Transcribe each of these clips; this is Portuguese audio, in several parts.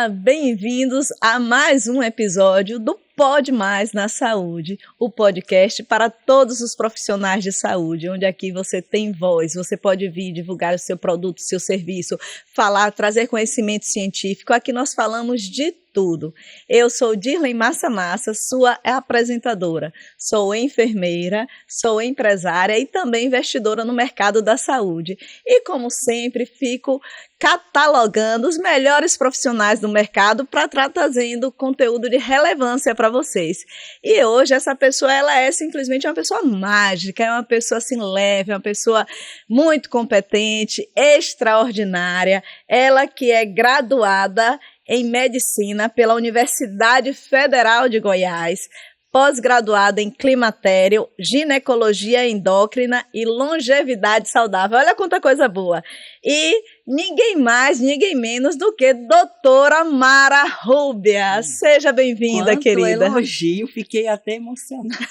Olá, bem-vindos a mais um episódio do Pode Mais na Saúde, o podcast para todos os profissionais de saúde, onde aqui você tem voz, você pode vir divulgar o seu produto, o seu serviço, falar, trazer conhecimento científico. Aqui nós falamos de tudo. Eu sou Dirley Massa Massa, sua apresentadora. Sou enfermeira, sou empresária e também investidora no mercado da saúde. E como sempre, fico catalogando os melhores profissionais do mercado para estar trazendo conteúdo de relevância para vocês. E hoje essa pessoa, ela é simplesmente uma pessoa mágica, é uma pessoa assim leve, uma pessoa muito competente, extraordinária, ela que é graduada em Medicina pela Universidade Federal de Goiás, pós-graduada em Climatério, Ginecologia Endócrina e Longevidade Saudável. Olha quanta coisa boa! E ninguém mais, ninguém menos do que doutora Mara Rúbia. Seja bem-vinda, querida. Quanto elogio, fiquei até emocionada.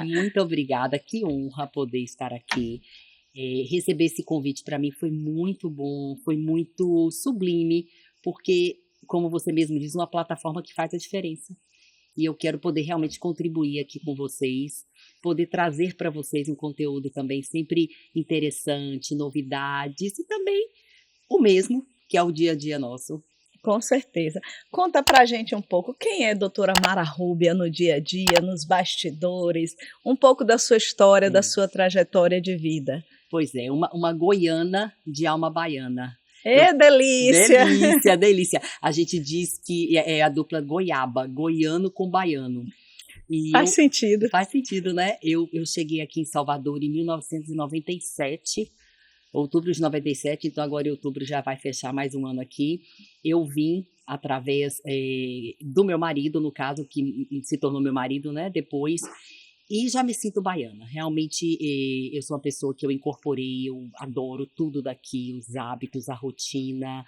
Muito obrigada, que honra poder estar aqui. Receber esse convite para mim foi muito bom, foi muito sublime, porque, como você mesmo diz, uma plataforma que faz a diferença. E eu quero poder realmente contribuir aqui com vocês, poder trazer para vocês um conteúdo também sempre interessante, novidades e também o mesmo, que é o dia a dia nosso. Com certeza. Conta pra gente um pouco, quem é a doutora Mara Rúbia no dia a dia, nos bastidores, um pouco da sua história, da sua trajetória de vida. Pois é, uma goiana de alma baiana. Delícia! Delícia, delícia. A gente diz que é a dupla goiaba, goiano com baiano. Faz sentido. Faz sentido, né? Eu cheguei aqui em Salvador em 1997, outubro de 97, então agora em outubro já vai fechar mais um ano aqui. Eu vim através do meu marido, no caso, que se tornou meu marido, né, depois, e já me sinto baiana. Realmente, eu sou uma pessoa que eu incorporei, eu adoro tudo daqui, os hábitos, a rotina,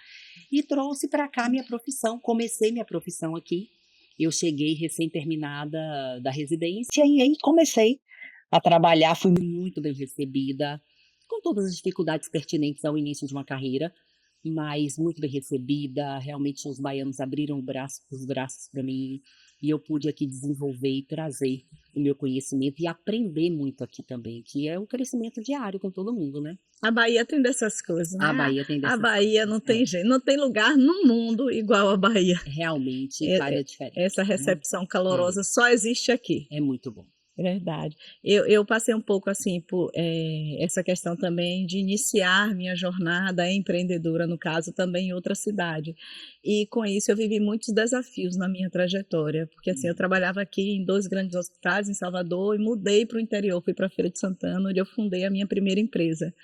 e trouxe para cá minha profissão. Comecei minha profissão aqui. Eu cheguei recém-terminada da residência e aí comecei a trabalhar, fui muito bem recebida, com todas as dificuldades pertinentes ao início de uma carreira, mas muito bem recebida. Realmente os baianos abriram os braços para mim e eu pude aqui desenvolver e trazer o meu conhecimento e aprender muito aqui também, que é o crescimento diário com todo mundo, né? A Bahia tem dessas coisas, né? A Bahia tem dessas coisas. A Bahia não tem jeito, não tem lugar no mundo igual a Bahia. Realmente faz a diferença. Essa recepção calorosa só existe aqui. É muito bom. É verdade. Eu passei um pouco assim por essa questão também de iniciar minha jornada empreendedora, no caso, também em outra cidade. E com isso eu vivi muitos desafios na minha trajetória, porque assim, eu trabalhava aqui em 2 grandes hospitais em Salvador e mudei para o interior, fui para Feira de Santana, onde eu fundei a minha primeira empresa.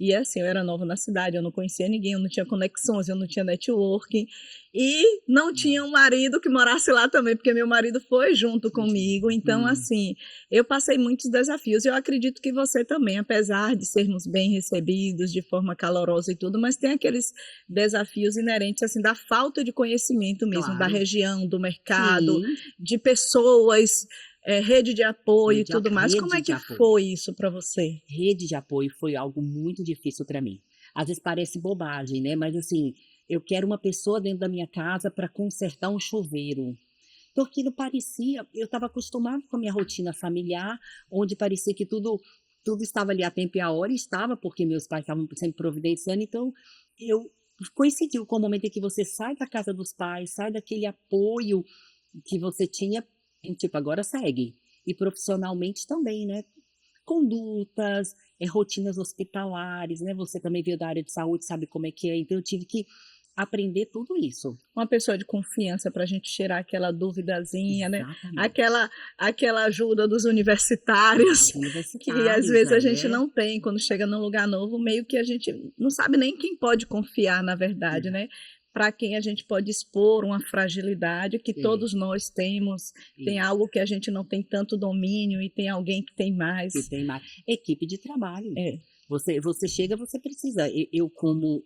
E assim, eu era nova na cidade, eu não conhecia ninguém, eu não tinha conexões, eu não tinha networking e não tinha um marido que morasse lá também, porque meu marido foi junto comigo. Então, assim, eu passei muitos desafios. Eu acredito que você também, apesar de sermos bem recebidos de forma calorosa e tudo, mas tem aqueles desafios inerentes, assim, da falta de conhecimento mesmo, da região, do mercado, de pessoas, rede de apoio e tudo mais. Como é que foi isso para você? Rede de apoio foi algo muito difícil para mim. Às vezes parece bobagem, né? Mas assim, eu quero uma pessoa dentro da minha casa para consertar um chuveiro. Então aquilo parecia, eu estava acostumada com a minha rotina familiar, onde parecia que tudo estava ali a tempo e a hora, e estava, porque meus pais estavam sempre providenciando. Então eu coincidiu com o momento em que você sai da casa dos pais, sai daquele apoio que você tinha, tipo, agora segue. E profissionalmente também, né? Condutas, rotinas hospitalares, né? Você também veio da área de saúde, sabe como é que é. Então eu tive que aprender tudo isso. Uma pessoa de confiança para a gente tirar aquela duvidazinha, Exatamente. Né? Aquela ajuda dos universitários, que às vezes a gente não tem quando chega num lugar novo, meio que a gente não sabe nem quem pode confiar, na verdade, né? Para quem a gente pode expor uma fragilidade que todos nós temos, tem algo que a gente não tem tanto domínio e tem alguém que tem mais. Equipe de trabalho. Você chega, você precisa. Eu como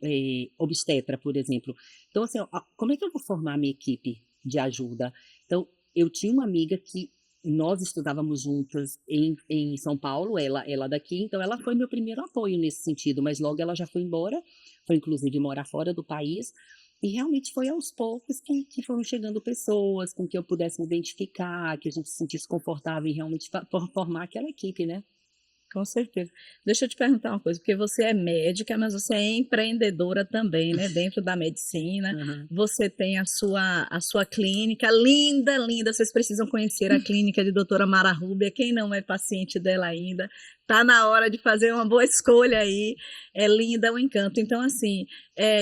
obstetra, por exemplo. Então, assim, como é que eu vou formar a minha equipe de ajuda? Então, eu tinha uma amiga que nós estudávamos juntas em São Paulo, ela daqui, então ela foi meu primeiro apoio nesse sentido, mas logo ela já foi embora, foi inclusive morar fora do país. E realmente foi aos poucos que foram chegando pessoas com que eu pudesse me identificar, que a gente se sentisse confortável em realmente formar aquela equipe, né. Com certeza. Deixa eu te perguntar uma coisa, porque você é médica, mas você é empreendedora também, né, dentro da medicina. Aham. Você tem a sua clínica linda, linda, vocês precisam conhecer a clínica de doutora Mara Rúbia, quem não é paciente dela ainda, tá na hora de fazer uma boa escolha aí, é linda, é um encanto. Então assim,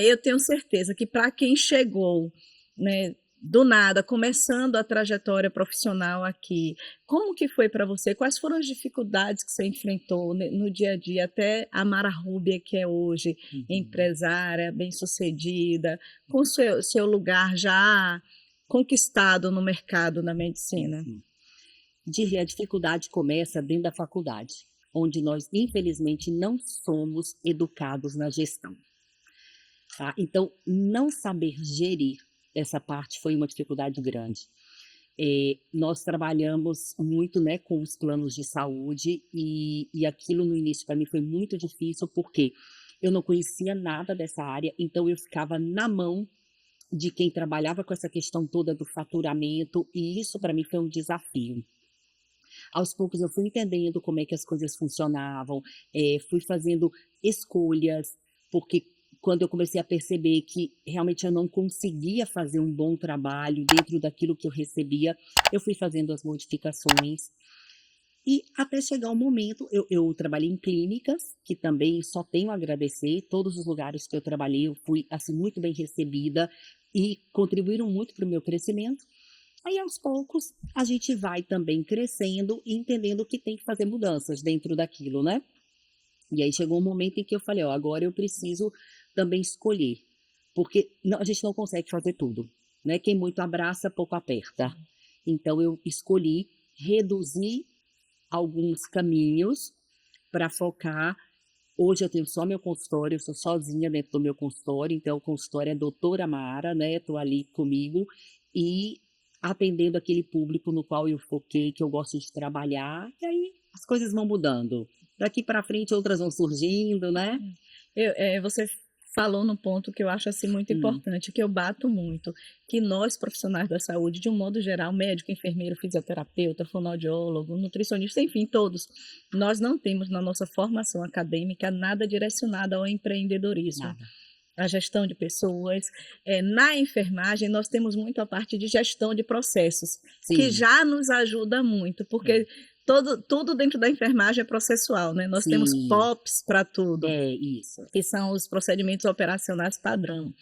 eu tenho certeza que para quem chegou, né, do nada, começando a trajetória profissional aqui, como que foi para você? Quais foram as dificuldades que você enfrentou no dia a dia até a Mara Rúbia, que é hoje Uhum. empresária, bem-sucedida, com seu lugar já conquistado no mercado da Sim, medicina? sim. A dificuldade começa dentro da faculdade, onde nós, infelizmente, não somos educados na gestão, tá. Então, não saber gerir essa parte foi uma dificuldade grande. Nós trabalhamos muito, né, com os planos de saúde e aquilo no início para mim foi muito difícil, porque eu não conhecia nada dessa área, então eu ficava na mão de quem trabalhava com essa questão toda do faturamento, e isso para mim foi um desafio. Aos poucos eu fui entendendo como é que as coisas funcionavam, fui fazendo escolhas, porque quando eu comecei a perceber que realmente eu não conseguia fazer um bom trabalho dentro daquilo que eu recebia, eu fui fazendo as modificações. E até chegar o momento, eu trabalhei em clínicas, que também só tenho a agradecer, todos os lugares que eu trabalhei, eu fui assim muito bem recebida e contribuíram muito para o meu crescimento. Aí, aos poucos, a gente vai também crescendo e entendendo que tem que fazer mudanças dentro daquilo, né. E aí chegou um momento em que eu falei: "Ó, agora eu preciso também escolher", porque não, a gente não consegue fazer tudo, né, quem muito abraça, pouco aperta. Então eu escolhi reduzir alguns caminhos para focar. Hoje eu tenho só meu consultório, eu sou sozinha dentro do meu consultório, então o consultório é doutora Mara, né, estou ali comigo e atendendo aquele público no qual eu foquei, que eu gosto de trabalhar, e aí as coisas vão mudando. Daqui para frente outras vão surgindo, né. Você falou no ponto que eu acho assim muito Hum, importante, que eu bato muito, que nós profissionais da saúde, de um modo geral, médico, enfermeiro, fisioterapeuta, fonoaudiólogo, nutricionista, enfim, todos, nós não temos na nossa formação acadêmica nada direcionado ao empreendedorismo. nada. A gestão de pessoas. Na enfermagem, nós temos muito a parte de gestão de processos, que Sim, já nos ajuda muito, é. porque tudo dentro da enfermagem é processual, né? Nós temos Sim, POPs para tudo, é isso. que são os procedimentos operacionais padrão.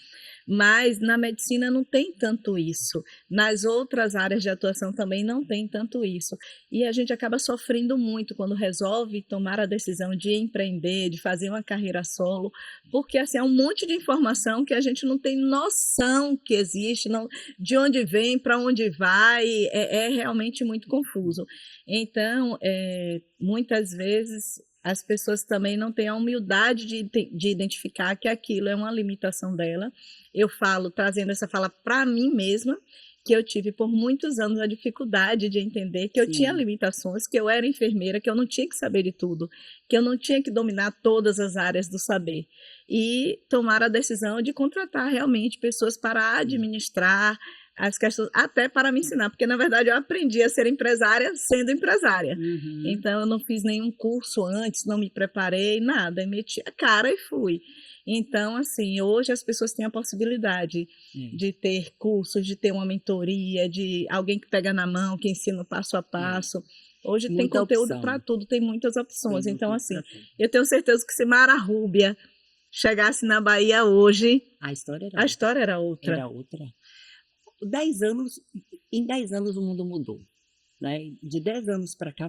Mas na medicina não tem tanto isso, nas outras áreas de atuação também não tem tanto isso. E a gente acaba sofrendo muito quando resolve tomar a decisão de empreender, de fazer uma carreira solo, porque assim, é um monte de informação que a gente não tem noção que existe, não, de onde vem, para onde vai, é realmente muito confuso. Então, muitas vezes as pessoas também não têm a humildade de identificar que aquilo é uma limitação dela. Eu falo, trazendo essa fala para mim mesma, que eu tive por muitos anos a dificuldade de entender que eu tinha Sim, limitações, que eu era enfermeira, que eu não tinha que saber de tudo, que eu não tinha que dominar todas as áreas do saber. E tomar a decisão de contratar realmente pessoas para sim. administrar as questões, até para me ensinar, porque na verdade eu aprendi a ser empresária sendo empresária. Uhum. Então eu não fiz nenhum curso antes, não me preparei, nada, meti a cara e fui. Então, assim, hoje as pessoas têm a possibilidade É, de ter cursos, de ter uma mentoria, de alguém que pega na mão, que ensina o passo a é. passo. Hoje tem Muita conteúdo para opção, tudo, tem muitas tem opções. Então, muito assim, para tudo. eu tenho certeza que se Mara Rúbia chegasse na Bahia hoje, A história era a outra, história era outra. era outra. 10 anos, em 10 anos o mundo mudou, né, de 10 anos para cá,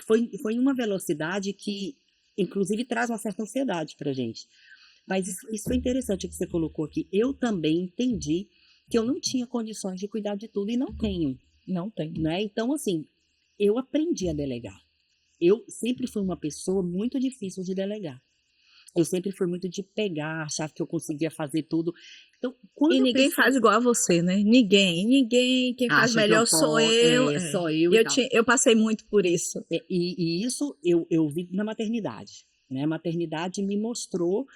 foi uma velocidade que inclusive traz uma certa ansiedade para gente. Mas isso foi interessante que você colocou aqui, eu também entendi que eu não tinha condições de cuidar de tudo e não tenho, Não tem. né, então assim, eu aprendi a delegar. Eu sempre fui uma pessoa muito difícil de delegar. Eu sempre fui muito de pegar, achar que eu conseguia fazer tudo. Então, E quando eu ninguém faz percebi, igual a você, né? Ninguém, quem faz acha que eu melhor sou eu. só eu e tal. Eu passei muito por isso. E isso eu vi na maternidade, né, a maternidade me mostrou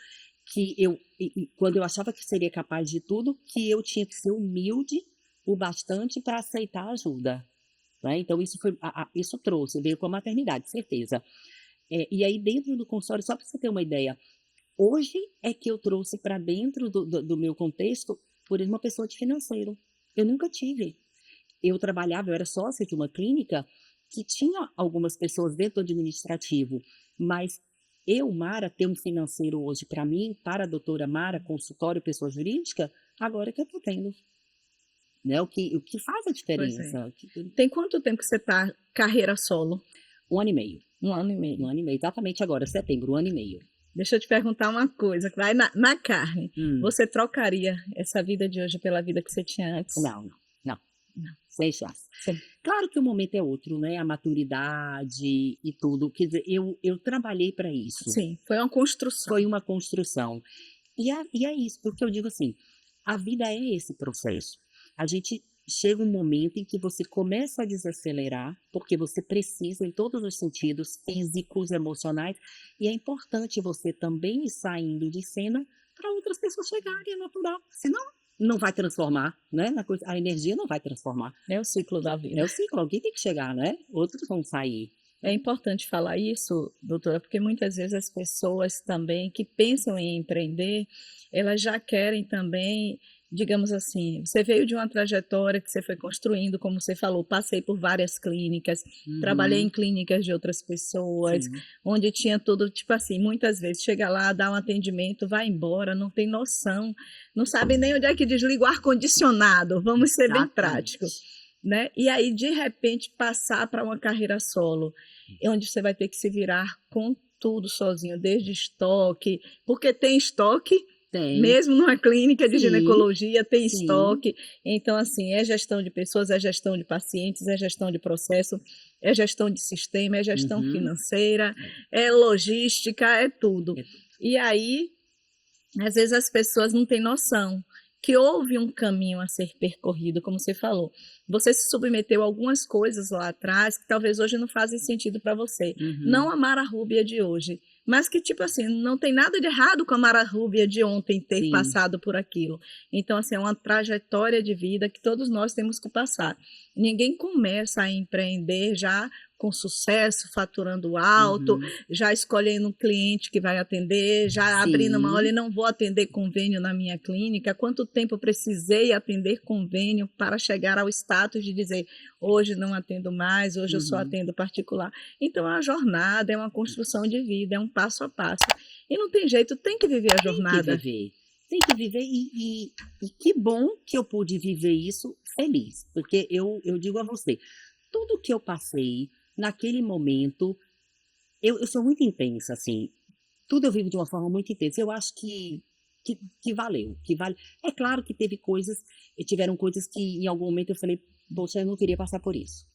quando eu achava que seria capaz de tudo, que eu tinha que ser humilde o bastante para aceitar ajuda, né. Então isso foi isso trouxe, veio com a maternidade, certeza. E aí dentro do consultório, só para você ter uma ideia, hoje é que eu trouxe para dentro do meu contexto, por uma pessoa de financeiro. Eu nunca tive. Eu era sócia de uma clínica que tinha algumas pessoas dentro do administrativo, mas eu, Mara, ter um financeiro hoje para mim, para a doutora Mara, consultório, pessoa jurídica, agora que eu estou tendo, né? O que faz a Pois é. diferença? Tem quanto tempo que você está carreira solo? 1 ano e meio. 1 ano e meio. 1 ano e meio, exatamente agora, setembro, 1 ano e meio. Deixa eu te perguntar uma coisa, que vai na carne. Hum, Você trocaria essa vida de hoje pela vida que você tinha antes? não, não, não, Não. sem chance. Sim. Claro que o momento é outro, né? A maturidade e tudo. Quer dizer, eu trabalhei para isso. Sim, foi uma construção. Foi uma construção. E é isso, porque eu digo assim, a vida é esse processo. A gente chega um momento em que você começa a desacelerar, porque você precisa em todos os sentidos, físicos, emocionais, e é importante você também ir saindo de cena para outras pessoas chegarem, é natural. Senão, não vai transformar, né? A energia não vai transformar. É o ciclo da É vida. o ciclo, alguém tem que chegar, né? Outros vão sair. É importante falar isso, doutora, porque muitas vezes as pessoas também que pensam em empreender, elas já querem também, digamos assim, você veio de uma trajetória que você foi construindo, como você falou, passei por várias clínicas, trabalhei em Uhum, clínicas de outras pessoas, sim, onde tinha tudo, tipo assim, muitas vezes chega lá, dá um atendimento, vai embora, não tem noção, não sabe nem onde é que desliga o ar-condicionado, vamos ser bem práticos, exatamente. né? E aí, de repente, passar para uma carreira solo onde você vai ter que se virar com tudo sozinho, desde estoque, porque tem estoque, Tem, mesmo numa clínica de sim, ginecologia tem sim. estoque. Então, assim, é gestão de pessoas, é gestão de pacientes, é gestão de processo, é gestão de sistema, é gestão Uhum. financeira, É, é logística, é tudo. é tudo. E aí, às vezes as pessoas não têm noção que houve um caminho a ser percorrido, como você falou. Você se submeteu a algumas coisas lá atrás que talvez hoje não fazem sentido para você. Não Uhum. a Mara Rúbia de hoje, mas que, tipo assim, não tem nada de errado com a Mara Rúbia de ontem ter Sim. passado por aquilo. Então, assim, é uma trajetória de vida que todos nós temos que passar. Ninguém começa a empreender já com sucesso, faturando alto, Uhum. já escolhendo um cliente que vai atender, já abrindo uma, olha, Sim. não vou atender convênio na minha clínica, quanto tempo eu precisei atender convênio para chegar ao status de dizer, hoje não atendo mais, hoje eu só Uhum. atendo particular. Então, é uma jornada, é uma construção de vida, é um passo a passo. E não tem jeito, tem que viver a Tem que jornada. viver. Tem que viver e que bom que eu pude viver isso feliz, porque eu digo a você, tudo que eu passei naquele momento, eu sou muito intensa, assim, tudo eu vivo de uma forma muito intensa. Eu acho que valeu, que vale. É claro que tiveram coisas que em algum momento eu falei, poxa, eu não queria passar por isso.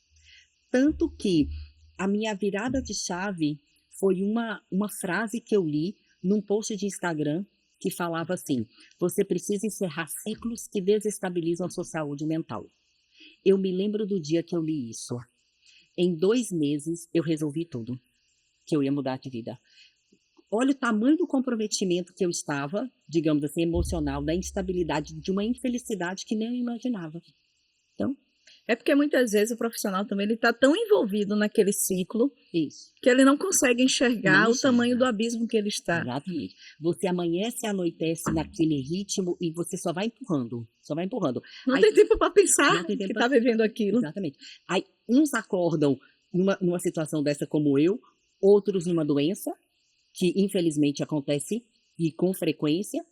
Tanto que a minha virada de chave foi uma frase que eu li num post de Instagram que falava assim: você precisa encerrar ciclos que desestabilizam a sua saúde mental. Eu me lembro do dia que eu li isso. Em 2 meses eu resolvi tudo, que eu ia mudar de vida. Olha o tamanho do comprometimento que eu estava, digamos assim, emocional, da instabilidade, de uma infelicidade que nem eu imaginava. Então, É porque muitas vezes o profissional também ele está tão envolvido naquele ciclo isso. que ele não consegue enxergar Nem o tamanho do enxerga. abismo que ele está. Exatamente. Você amanhece e anoitece naquele ritmo e você só vai empurrando, só vai empurrando. Não Aí tem tempo para pensar não tem que tempo para está vivendo aquilo. exatamente. Aí uns acordam numa situação dessa como eu, outros numa doença, que infelizmente acontece e com frequência,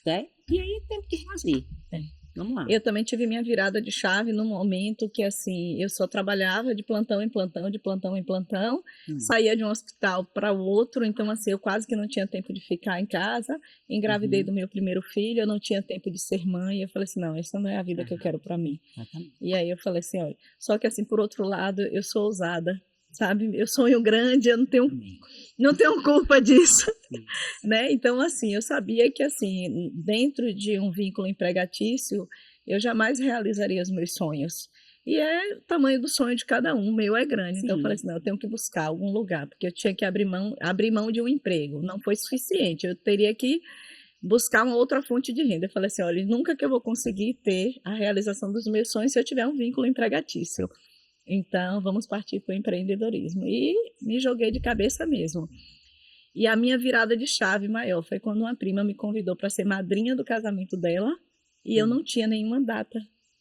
né? E aí temos que reagir. É. Vamos lá. Eu também tive minha virada de chave no momento que, assim, eu só trabalhava de plantão em plantão, de plantão em plantão, Hum. saía de um hospital para o outro, então, assim, eu quase que não tinha tempo de ficar em casa, engravidei Uhum. do meu primeiro filho, eu não tinha tempo de ser mãe, eu falei assim, não, essa não é a vida que eu quero para mim. Exatamente. E aí eu falei assim, olha, só que assim, por outro lado, eu sou ousada, sabe? Eu sonho grande, eu Amém. não tenho culpa disso, Isso. né? Então, assim, eu sabia que, assim, dentro de um vínculo empregatício, eu jamais realizaria os meus sonhos. E é o tamanho do sonho de cada um, o meu é grande. Então, eu falei Sim. assim, não, eu tenho que buscar algum lugar, porque eu tinha que abrir mão de um emprego. Não foi suficiente, eu teria que buscar uma outra fonte de renda. Eu falei assim, olha, nunca que eu vou conseguir ter a realização dos meus sonhos se eu tiver um vínculo empregatício. Então, vamos partir para o empreendedorismo. E me joguei de cabeça mesmo. E a minha virada de chave maior foi quando uma prima me convidou para ser madrinha do casamento dela e eu não tinha nenhuma data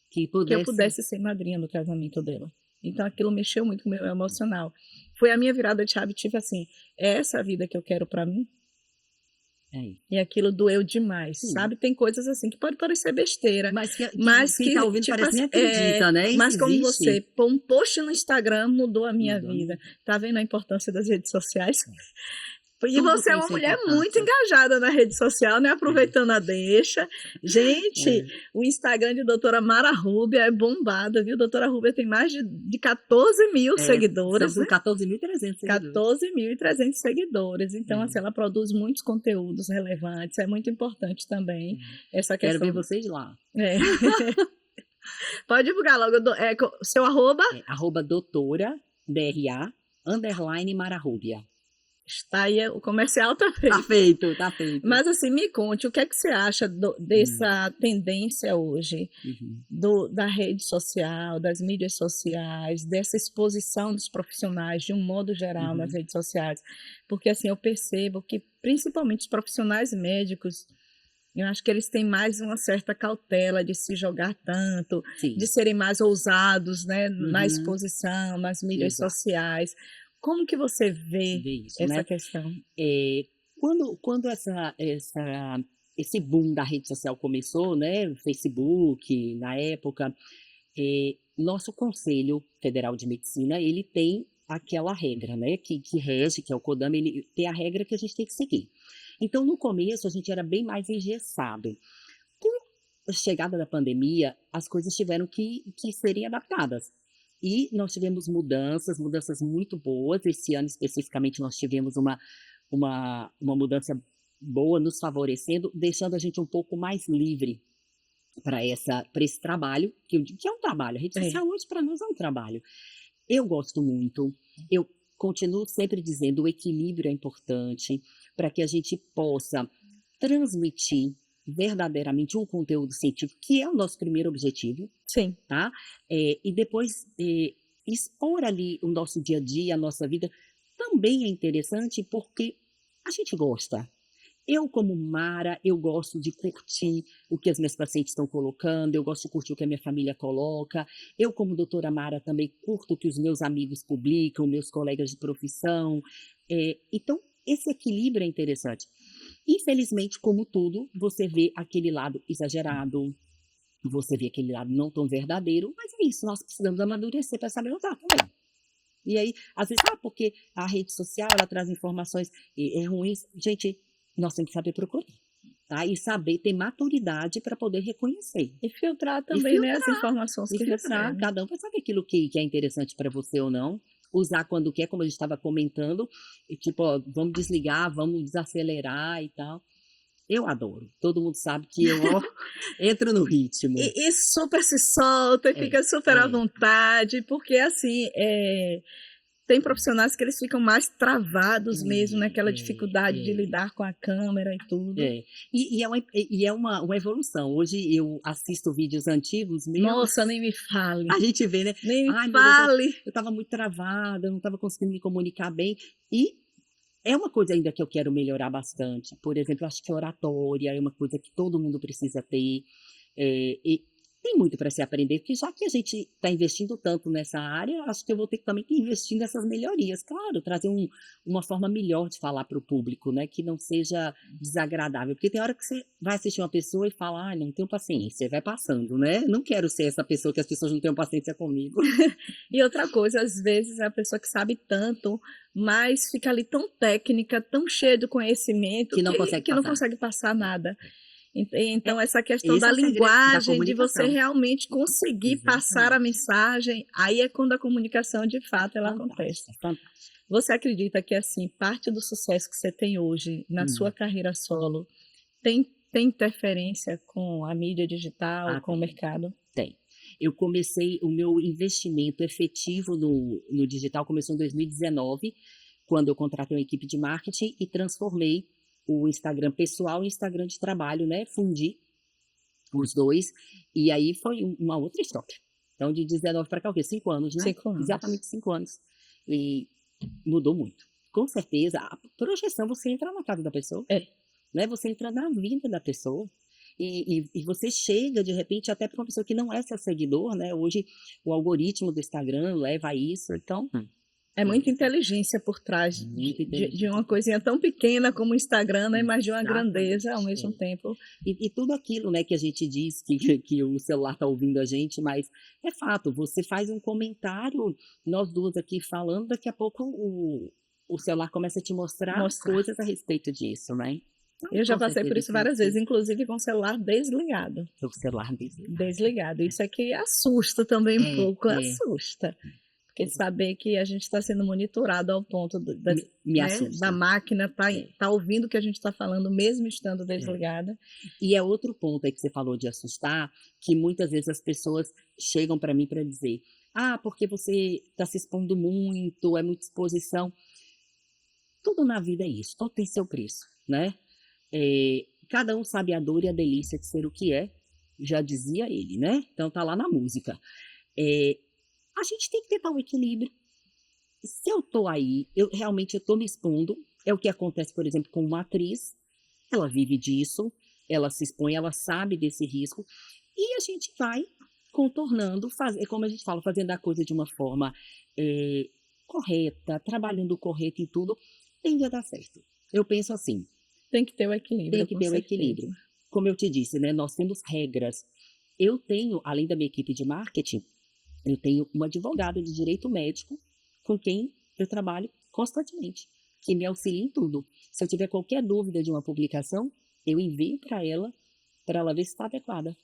Que que eu pudesse. pudesse ser madrinha do casamento dela. Então, aquilo mexeu muito com o meu emocional. Foi a minha virada de chave, tipo assim, é essa a vida que eu quero para mim? É. E aquilo doeu demais, Sim. sabe? Tem coisas assim que pode parecer besteira, Mas que quem tá ouvindo tipo parece nem assim, acredita, né? Isso mas como existe. você pôr um post no Instagram mudou a minha Mudou. vida. Tá vendo a importância das redes sociais? E Tudo você é tem uma sua mulher importância. muito engajada na rede social, né? Aproveitando a deixa. Gente, o Instagram de doutora Mara Rúbia é bombado, viu? Doutora Rúbia tem mais de 14 mil seguidores, São né? 14.300 seguidores. 14.300 seguidores. Então, assim, ela produz muitos conteúdos relevantes. É muito importante também essa Quero questão. ver vocês lá. É. Pode divulgar logo. Seu arroba? @doutora, DRA, _Mara Rúbia. Está aí, o comercial tá feito. Tá feito, tá feito. Mas assim, me conte, o que é que você acha dessa tendência hoje, da rede social, das mídias sociais, dessa exposição dos profissionais de um modo geral nas redes sociais? Porque assim, eu percebo que principalmente os profissionais médicos, eu acho que eles têm mais uma certa cautela de se jogar tanto, Sim. de serem mais ousados, né, na exposição, nas mídias Exato. sociais. Como que você vê isso, essa né? questão? Quando esse boom da rede social começou, né, o Facebook, na época, nosso Conselho Federal de Medicina, ele tem aquela regra, né, que rege, que é o CODAM, ele tem a regra que a gente tem que seguir. Então, no começo, a gente era bem mais engessado. Com a chegada da pandemia, as coisas tiveram que serem adaptadas. E nós tivemos mudanças muito boas. Esse ano, especificamente, nós tivemos uma mudança boa, nos favorecendo, deixando a gente um pouco mais livre para esse trabalho, que é um trabalho. A rede social hoje, para nós, é um trabalho. Eu gosto muito, eu continuo sempre dizendo, o equilíbrio é importante para que a gente possa transmitir verdadeiramente um conteúdo científico, que é o nosso primeiro objetivo. Sim. Tá? E depois expor ali o nosso dia a dia, a nossa vida, também é interessante porque a gente gosta. Eu, como Mara, eu gosto de curtir o que as minhas pacientes estão colocando, eu gosto de curtir o que a minha família coloca. Eu, como doutora Mara, também curto o que os meus amigos publicam, meus colegas de profissão. Então, esse equilíbrio é interessante. Infelizmente, como tudo, você vê aquele lado exagerado, você vê aquele lado não tão verdadeiro, mas é isso, nós precisamos amadurecer para saber notar também. E aí, às vezes, porque a rede social, ela traz informações ruins. Gente, nós temos que saber procurar, tá? E saber ter maturidade para poder reconhecer. E filtrar também, né, as informações que recebe. Cada um vai saber aquilo que é interessante para você ou não. Usar quando quer, como a gente estava comentando, e tipo, ó, vamos desligar, vamos desacelerar e tal. Eu adoro. Todo mundo sabe que eu entro no ritmo. E super se solta, e fica super à vontade, porque assim, tem profissionais que eles ficam mais travados mesmo, naquela dificuldade de lidar com a câmera e tudo. E é uma evolução. Hoje eu assisto vídeos antigos meus. Nossa, nem me fale. A gente vê, né? Nem me fale. Meu Deus, eu estava muito travada, eu não estava conseguindo me comunicar bem. E é uma coisa ainda que eu quero melhorar bastante. Por exemplo, eu acho que oratória é uma coisa que todo mundo precisa ter. E tem muito para se aprender, porque já que a gente está investindo tanto nessa área, acho que eu vou ter que também investir nessas melhorias. Claro, trazer uma forma melhor de falar para o público, né? Que não seja desagradável. Porque tem hora que você vai assistir uma pessoa e fala, não tenho paciência, vai passando, né? Não quero ser essa pessoa que as pessoas não tenham paciência comigo. E outra coisa, às vezes é a pessoa que sabe tanto, mas fica ali tão técnica, tão cheia de conhecimento, que não consegue passar nada. Então, essa questão da linguagem, de você realmente conseguir passar a mensagem, aí é quando a comunicação, de fato, ela acontece. Fantástico. Você acredita que, assim, parte do sucesso que você tem hoje na sua carreira solo tem interferência com a mídia digital, com o mercado? Tem. Eu comecei, o meu investimento efetivo no digital começou em 2019, quando eu contratei uma equipe de marketing e transformei o Instagram pessoal e o Instagram de trabalho, né, fundi os 2, e aí foi uma outra história. Então de 19 para cá, o quê? 5 anos, né? 5 anos. Exatamente 5 anos. E mudou muito. Com certeza, a projeção, você entra na casa da pessoa, É. né, você entra na vida da pessoa, e você chega, de repente, até para uma pessoa que não é seu seguidor, né, hoje o algoritmo do Instagram leva a isso, então É muita inteligência por trás muito de uma inteligente. coisinha tão pequena como o Instagram, né, mas de uma Exatamente, grandeza ao mesmo é. tempo. E tudo aquilo, né, que a gente diz que o celular está ouvindo a gente, mas é fato, você faz um comentário, nós 2 aqui falando, daqui a pouco o celular começa a te mostrar Mostrar. coisas a respeito disso, né. Então, Eu já com passei por certeza isso várias vezes, inclusive com o celular desligado. o celular desligado. Desligado. Isso aqui assusta também um É, pouco, é. assusta. Porque saber que a gente está sendo monitorado ao ponto Me né, da assusta. máquina É, tá ouvindo o que a gente está falando, mesmo estando é. desligada. E é outro ponto aí que você falou de assustar, que muitas vezes as pessoas chegam para mim para dizer: "Ah, porque você está se expondo muito, é muita exposição". Tudo na vida é isso, tudo tem seu preço, né. Cada um sabe a dor e a delícia de ser o que é, já dizia ele, né, então tá lá na música. Eh, a gente tem que tentar um equilíbrio. Se eu tô aí, eu tô me expondo, é o que acontece, por exemplo, com uma atriz, ela vive disso, ela se expõe, ela sabe desse risco, e a gente vai contornando, é como a gente fala, fazendo a coisa de uma forma, eh, correta, trabalhando correto em tudo, tende a dar certo. Eu penso assim, Tem que ter o tem equilíbrio, que com ter o equilíbrio. certeza. Como eu te disse, né, nós temos regras. Eu tenho, além da minha equipe de marketing, eu tenho uma advogada de direito médico com quem eu trabalho constantemente, que me auxilia em tudo. Se eu tiver qualquer dúvida de uma publicação, eu envio para ela ver se está adequada.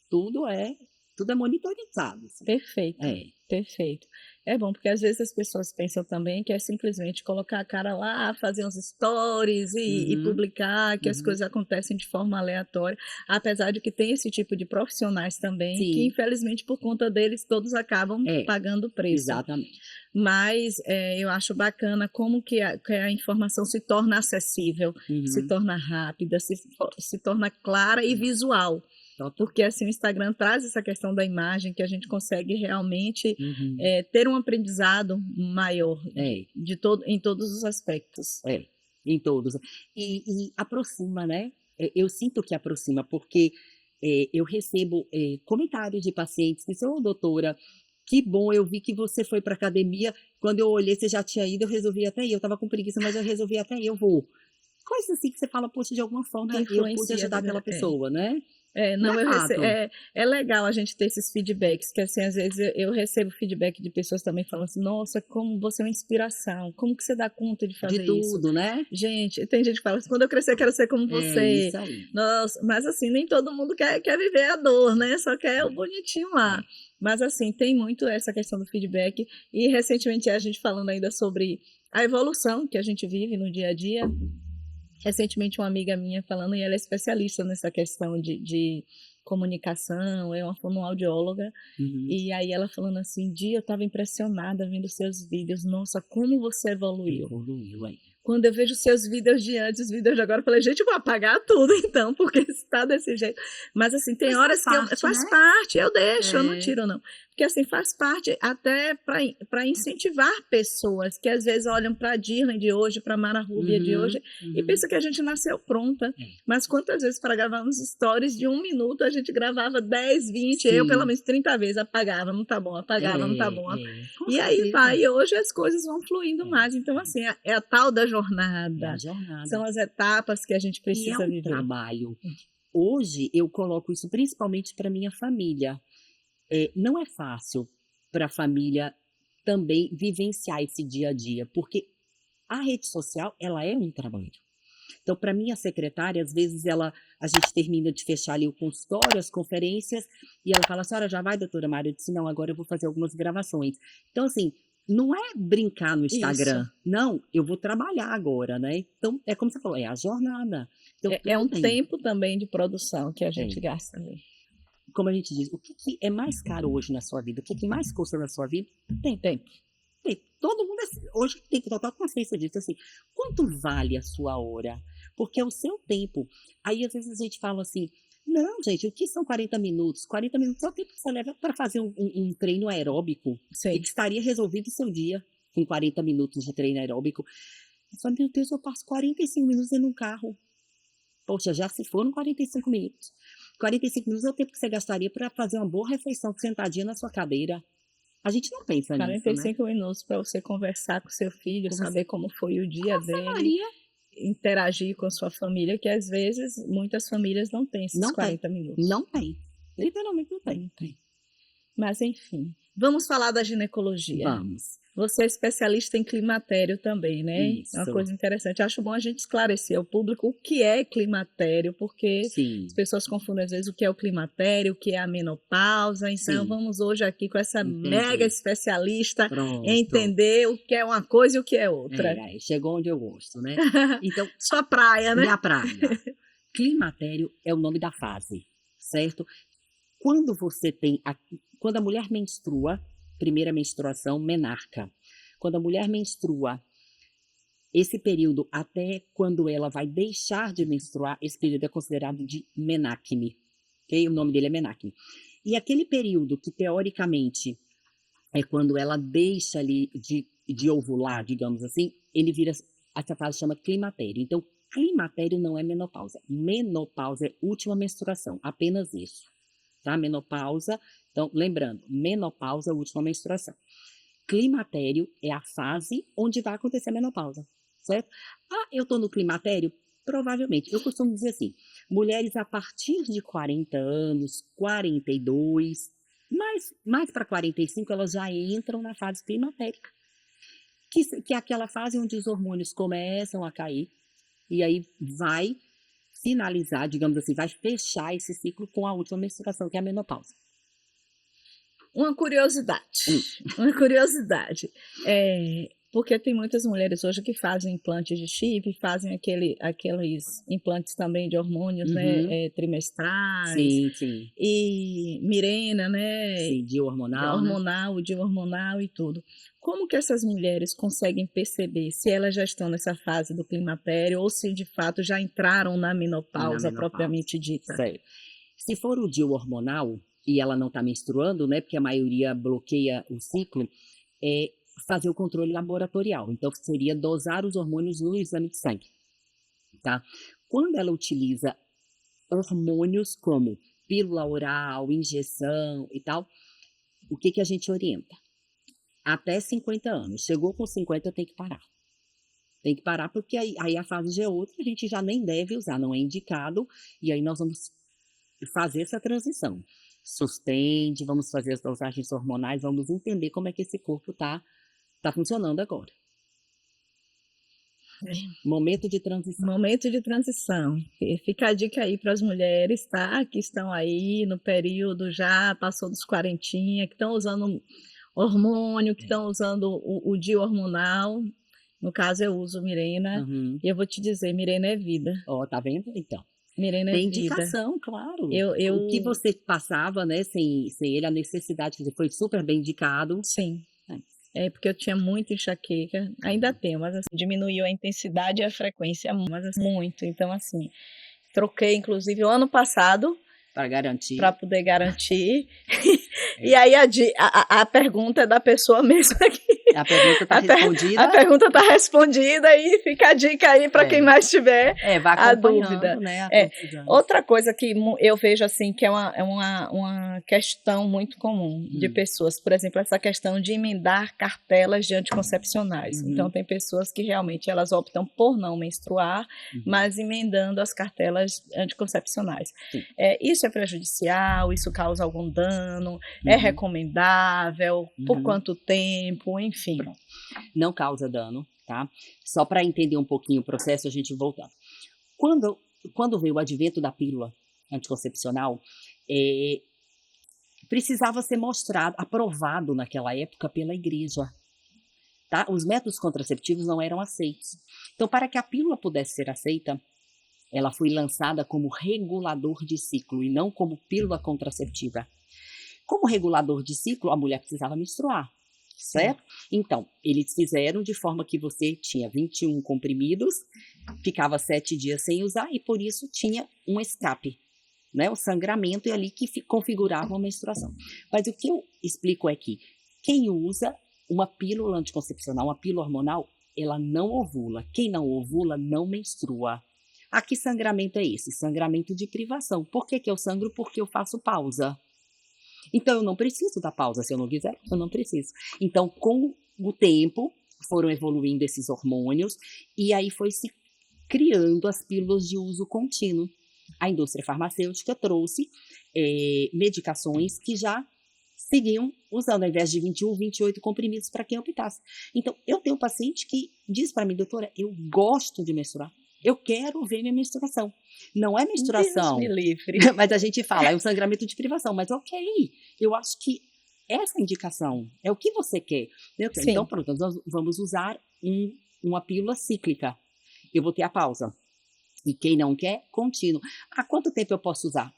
Tudo é, tudo é monitorizado, assim. Perfeito, É. perfeito. É bom, porque às vezes as pessoas pensam também que é simplesmente colocar a cara lá, fazer uns stories e Uhum, publicar, que as uhum. coisas acontecem de forma aleatória, apesar de que tem esse tipo de profissionais também, que Sim, infelizmente por conta deles todos acabam é, pagando o preço. exatamente. Mas eu acho bacana como que a informação se torna acessível, se Uhum. torna rápida, se torna clara e visual. Total. Porque assim o Instagram traz essa questão da imagem que a gente consegue realmente Uhum. ter um aprendizado maior É, em todos os aspectos. é, em todos. E aproxima, né? Eu sinto que aproxima, porque eu recebo comentários de pacientes que são: "Ô, doutora, que bom, eu vi que você foi para academia, quando eu olhei você já tinha ido, eu resolvi até ir, eu estava com preguiça, mas eu resolvi até ir, eu vou". Coisas assim que você fala: "Poxa, de alguma Que forma eu pude influencia ajudar aquela pessoa", né. E não, é fato. é legal a gente ter esses feedbacks, que assim, às vezes eu recebo feedback de pessoas também falando assim: "Nossa, como você é uma inspiração, como que você dá conta de De fazer isso?". tudo, né. Gente, tem gente que fala assim: "Quando eu crescer, eu quero ser como É, você". isso aí. Nossa, mas assim, nem todo mundo quer viver a dor, né, só quer o É, bonitinho lá. é. Mas assim, tem muito essa questão do feedback, e recentemente a gente falando ainda sobre a evolução que a gente vive no dia a dia. Recentemente uma amiga minha falando, e ela é especialista nessa questão de comunicação, é uma fonoaudióloga, Uhum. e aí ela falando assim: "Dia, eu estava impressionada vendo seus vídeos, nossa, como você evoluiu". Evoluiu, é. Quando eu vejo seus vídeos de antes, os vídeos de agora, eu falei: "Gente, eu vou apagar tudo então, porque se tá desse jeito". Mas assim, tem Mas faz horas que eu parte, faz né. parte, eu deixo, eu não É. tiro não. Porque assim, faz parte até para incentivar pessoas que às vezes olham para a Dirley de hoje, pra Mara Rúbia de Uhum, hoje, e uhum. pensa que a gente nasceu pronta. É. Mas quantas vezes para gravar uns stories de 1 minuto, a gente gravava 10, 20, eu pelo Sim. menos 30 vezes, apagava, não tá bom, apagava, não tá bom. Com E aí vai, certeza. e hoje as coisas vão fluindo É, mais. Então, é. assim, é a tal da É a jornada. jornada. São as etapas que a gente E é precisa um viver. trabalho. Hoje eu coloco isso principalmente para minha família. Não é fácil para a família também vivenciar esse dia a dia, porque a rede social, ela é um trabalho. Então, para minha secretária, às vezes a gente termina de fechar ali o consultório, as conferências, e ela fala: "A senhora já vai, doutora Mária?" Eu disse: "Não, agora eu vou fazer algumas gravações". Então, assim, não é brincar no Isso. Instagram, não, eu vou trabalhar agora, né. Então, é como você falou, é a jornada. Então É tudo um tem. tempo também de produção que a gente É. gasta ali. Como a gente diz, o que que é mais caro hoje na sua vida? O que que mais custa na sua vida? Tempo. Tempo. Tempo. Todo mundo hoje tem que total consciência disso, assim, quanto vale a sua hora? porque é o seu tempo. Aí, às vezes, a gente fala assim, não, gente, o que são 40 minutos? 40 minutos é o tempo que você leva para fazer um treino aeróbico e Sim. que estaria resolvido o seu dia com 40 minutos de treino aeróbico. Eu falo, meu Deus, eu passo 45 minutos dentro de um carro. Poxa, já se foram 45 minutos. 45 minutos é o tempo que você gastaria para fazer uma boa refeição sentadinha na sua cadeira. A gente não pensa nisso, né? 45 minutos para você conversar com seu filho, saber como foi o dia dele, Maria, interagir com sua família, que às vezes muitas famílias não têm esses não tem. 40 minutos. Não tem. Literalmente não tem. Não tem. Mas enfim, vamos falar da ginecologia. Vamos. Você é especialista em climatério também, né? É uma Isso. coisa interessante. Acho bom a gente esclarecer ao público o que é climatério, porque Sim. as pessoas confundem às vezes o que é o climatério, o que é a menopausa. Então, Sim. vamos hoje aqui com essa Entendi. mega especialista Pronto. entender o que é uma coisa e o que é outra. Aí chegou onde eu gosto, né? Então, Sua praia, né? minha praia. Climatério é o nome da fase, certo? Quando você tem, quando a mulher menstrua, primeira menstruação, menarca. Quando a mulher menstrua, esse período até quando ela vai deixar de menstruar, esse período é considerado de menacme, ok? O nome dele é menacme. E aquele período que, teoricamente, é quando ela deixa ali de ovular, digamos assim, ele vira, essa fase chama climatério. Então, climatério não é menopausa. Menopausa é última menstruação, apenas isso. Tá? Menopausa, então, lembrando, menopausa é a última menstruação. Climatério é a fase onde vai acontecer a menopausa, certo? Ah, eu tô no climatério? Provavelmente. Eu costumo dizer assim, mulheres a partir de 40 anos, 42, mais para 45, elas já entram na fase climatérica, que é aquela fase onde os hormônios começam a cair, e aí vai finalizar, digamos assim, vai fechar esse ciclo com a última menstruação, que é a menopausa. Uma curiosidade. Porque tem muitas mulheres hoje que fazem implantes de chip, fazem aqueles implantes também de hormônios, né, trimestrais. Sim, sim. E Mirena, né? Sim, DIU hormonal, né? DIU hormonal e tudo. Como que essas mulheres conseguem perceber se elas já estão nessa fase do climatério ou se de fato já entraram na menopausa propriamente dita? Certo. Se for o DIU hormonal e ela não está menstruando, né? Porque a maioria bloqueia o ciclo, é fazer o controle laboratorial. Então, seria dosar os hormônios no exame de sangue, tá? Quando ela utiliza hormônios como pílula oral, injeção e tal, o que a gente orienta? Até 50 anos. Chegou com 50, tem que parar. Tem que parar porque aí a fase já é outra, a gente já nem deve usar, não é indicado, e aí nós vamos fazer essa transição. Sustente, vamos fazer as dosagens hormonais, vamos entender como é que esse corpo tá funcionando agora. Momento de transição. Momento de transição. Fica a dica aí para as mulheres, tá? Que estão aí no período já, passou dos 40, que estão usando hormônio, que estão usando o DIU hormonal. No caso, eu uso Mirena. E eu vou te dizer, Mirena é vida. Ó, tá vendo? Então. Mirena Tem é vida. indicação, claro. Eu... O que você passava, né, sem ele, a necessidade, foi super bem indicado. Sim. Porque eu tinha muita enxaqueca, ainda tenho, mas assim, diminuiu a intensidade e a frequência, mas assim, muito. Então, assim, troquei, inclusive, o ano passado. Para garantir. Para poder garantir. E aí a pergunta é da pessoa mesmo aqui. A pergunta está respondida. A pergunta está respondida e fica a dica aí para quem mais tiver a dúvida. Né, outra coisa que eu vejo assim que é uma questão muito comum de pessoas, por exemplo, essa questão de emendar cartelas de anticoncepcionais. Então tem pessoas que realmente elas optam por não menstruar, mas emendando as cartelas anticoncepcionais. Isso é prejudicial? Isso causa algum dano? É recomendável? Por quanto tempo? Enfim. Pronto. Não causa dano, tá? Só para entender um pouquinho o processo, a gente voltar. Quando veio o advento da pílula anticoncepcional, precisava ser mostrado, aprovado naquela época pela igreja. Tá? Os métodos contraceptivos não eram aceitos. Então, para que a pílula pudesse ser aceita, ela foi lançada como regulador de ciclo e não como pílula contraceptiva. Como regulador de ciclo, a mulher precisava menstruar. certo? Então, eles fizeram de forma que você tinha 21 comprimidos, ficava 7 dias sem usar e por isso tinha um escape, né? O sangramento é ali que configurava uma menstruação. Mas o que eu explico é que quem usa uma pílula anticoncepcional, uma pílula hormonal, ela não ovula. Quem não ovula não menstrua. A que sangramento é esse? Sangramento de privação. Por que eu sangro? Porque eu faço pausa. Então, eu não preciso da pausa. Se eu não quiser, eu não preciso. Então, com o tempo, foram evoluindo esses hormônios e aí foi se criando as pílulas de uso contínuo. A indústria farmacêutica trouxe medicações que já seguiam usando, ao invés de 21, 28 comprimidos para quem optasse. Então, eu tenho um paciente que diz para mim, doutora, eu gosto de menstruar. Eu quero ver minha menstruação. Não é menstruação, Deus me livre. mas a gente fala, é um sangramento de privação. Mas ok, eu acho que essa indicação é o que você quer. Sim. Então, pronto, nós vamos usar uma pílula cíclica. Eu vou ter a pausa. E quem não quer, contínuo. Há quanto tempo eu posso usar?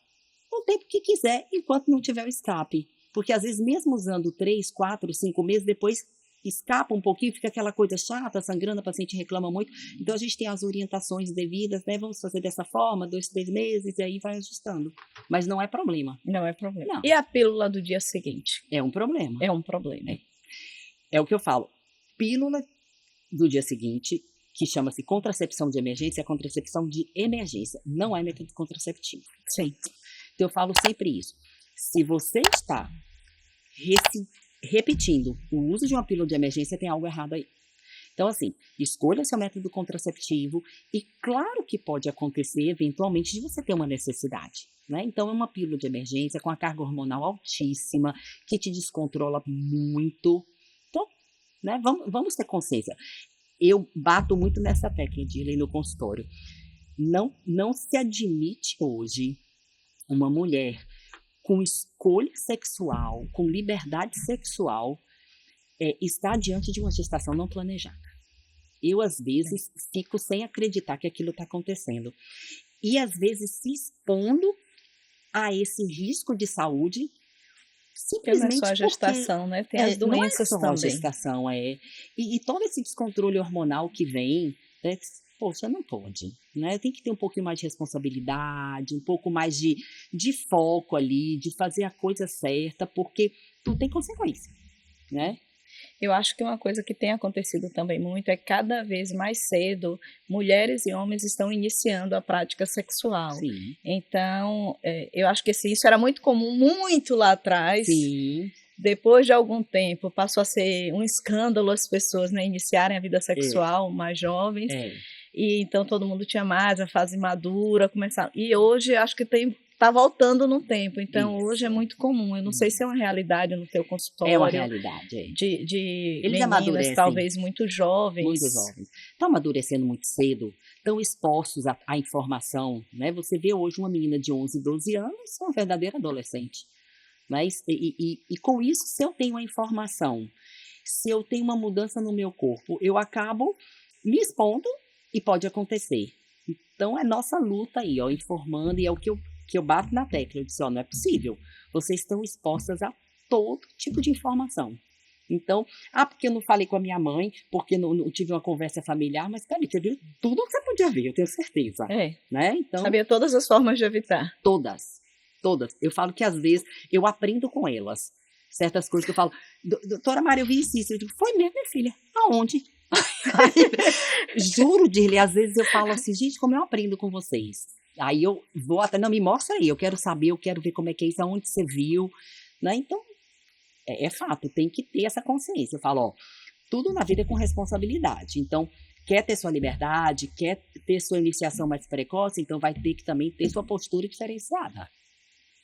O tempo que quiser, enquanto não tiver o escape. Porque às vezes, mesmo usando 3, 4, 5 meses, depois escapa um pouquinho, fica aquela coisa chata, sangrando, a paciente reclama muito. Então, a gente tem as orientações devidas, né? Vamos fazer dessa forma, 2, 3 meses, e aí vai ajustando. Mas não é problema. Não é problema. Não. E a pílula do dia seguinte? É um problema. É um problema. É o que eu falo. Pílula do dia seguinte, que chama-se contracepção de emergência, é contracepção de emergência. Não é método contraceptivo. Sim. Então, eu falo sempre isso. Se você está repetindo o uso de uma pílula de emergência, tem algo errado aí. Então, assim, escolha seu método contraceptivo e claro que pode acontecer, eventualmente, de você ter uma necessidade, né? Então, é uma pílula de emergência com a carga hormonal altíssima, que te descontrola muito. Então, né, vamos ter consciência. Eu bato muito nessa tecla de ir no consultório. Não se admite hoje uma mulher com escolha sexual, com liberdade sexual, está diante de uma gestação não planejada. Eu, às vezes, fico sem acreditar que aquilo está acontecendo. E, às vezes, se expondo a esse risco de saúde, simplesmente não é só a gestação, né? Tem as doenças não é só também. A gestação, E todo esse descontrole hormonal que vem, né? Poxa, não pode, né? Tem que ter um pouquinho mais de responsabilidade, um pouco mais de foco ali, de fazer a coisa certa, porque tudo tem consequência, né? Eu acho que uma coisa que tem acontecido também muito é que cada vez mais cedo mulheres e homens estão iniciando a prática sexual. Sim. Então, eu acho que isso era muito comum muito lá atrás. Sim. Depois de algum tempo, passou a ser um escândalo as pessoas, né, iniciarem a vida sexual mais jovens. E então todo mundo tinha mais a fase madura, começar. E hoje acho que está voltando no tempo. Então hoje é muito comum. Eu não sei se é uma realidade no teu consultório. É uma realidade. De Eles meninas amadurecem. talvez muito jovens. Muito jovens. Estão amadurecendo muito cedo, estão expostos à informação, né? Você vê hoje uma menina de 11, 12 anos, uma verdadeira adolescente. Mas, e com isso, se eu tenho a informação, se eu tenho uma mudança no meu corpo, eu acabo me expondo e pode acontecer. Então, é nossa luta aí, ó, informando, e é o que eu bato na tecla. Eu disse, ó, não é possível. Vocês estão expostas a todo tipo de informação. Então, porque eu não falei com a minha mãe, porque não tive uma conversa familiar, mas, cara, você viu tudo que você podia ver, eu tenho certeza. Né? Então, sabia todas as formas de evitar. Todas. Eu falo que, às vezes, eu aprendo com elas. Certas coisas que eu falo, doutora Maria, eu vi isso. Eu digo, foi mesmo, minha filha? Aonde? Juro, Dirley, às vezes eu falo assim, gente, como eu aprendo com vocês. Aí eu vou até, não, me mostra aí, eu quero saber, eu quero ver como é que é isso, aonde você viu, né? Então, é fato, tem que ter essa consciência. Eu falo, ó, tudo na vida é com responsabilidade. Então, quer ter sua liberdade, quer ter sua iniciação mais precoce, então vai ter que também ter sua postura diferenciada.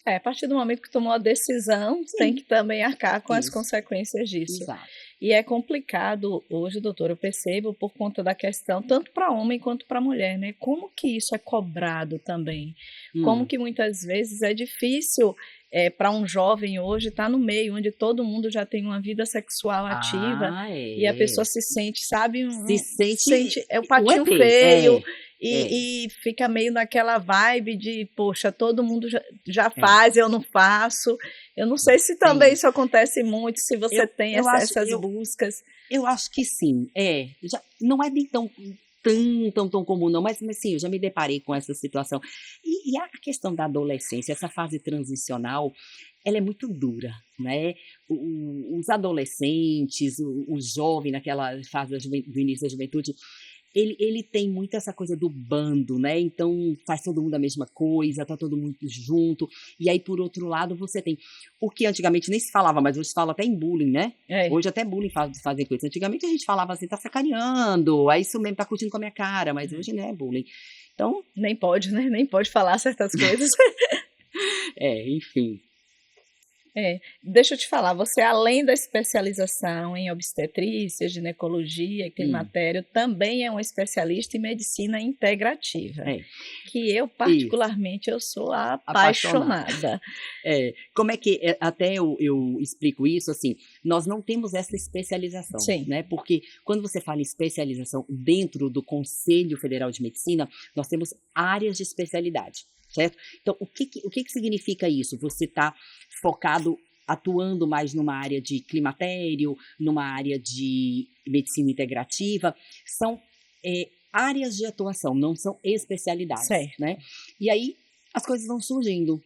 A partir do momento que tomou a decisão, tem que também arcar com as consequências disso. Exato. E é complicado hoje, doutor, eu percebo, por conta da questão, tanto para homem quanto para mulher, né? Como que isso é cobrado também? Como que muitas vezes é difícil para um jovem hoje estar no meio, onde todo mundo já tem uma vida sexual ativa, e a pessoa se sente, sabe? Se sente é o patinho feio. e fica meio naquela vibe de, poxa, todo mundo já faz, eu não faço. Eu não sei se também isso acontece muito, se você tem essas buscas. Eu acho que sim, não é nem tão comum não, mas sim, eu já me deparei com essa situação. E a questão da adolescência, essa fase transicional, ela é muito dura, né? Os adolescentes, o jovem naquela fase do início da juventude, ele tem muito essa coisa do bando, né? Então faz todo mundo a mesma coisa, tá todo mundo junto. E aí, por outro lado, você tem o que antigamente nem se falava, mas hoje se fala até em bullying, né? Hoje até bullying fazem coisa. Antigamente a gente falava assim, tá sacaneando, é isso mesmo, tá curtindo com a minha cara, mas hoje não é bullying. Então. Nem pode, né? Nem pode falar certas coisas. Enfim. Deixa eu te falar, você além da especialização em obstetrícia, ginecologia e climatério, também é um especialista em medicina integrativa, que eu particularmente eu sou apaixonada. Como é que, até eu explico isso, assim, nós não temos essa especialização, né? Porque quando você fala em especialização dentro do Conselho Federal de Medicina, nós temos áreas de especialidade. Certo? Então, o que significa isso? Você está focado, atuando mais numa área de climatério, numa área de medicina integrativa, são áreas de atuação, não são especialidades, né? E aí, as coisas vão surgindo.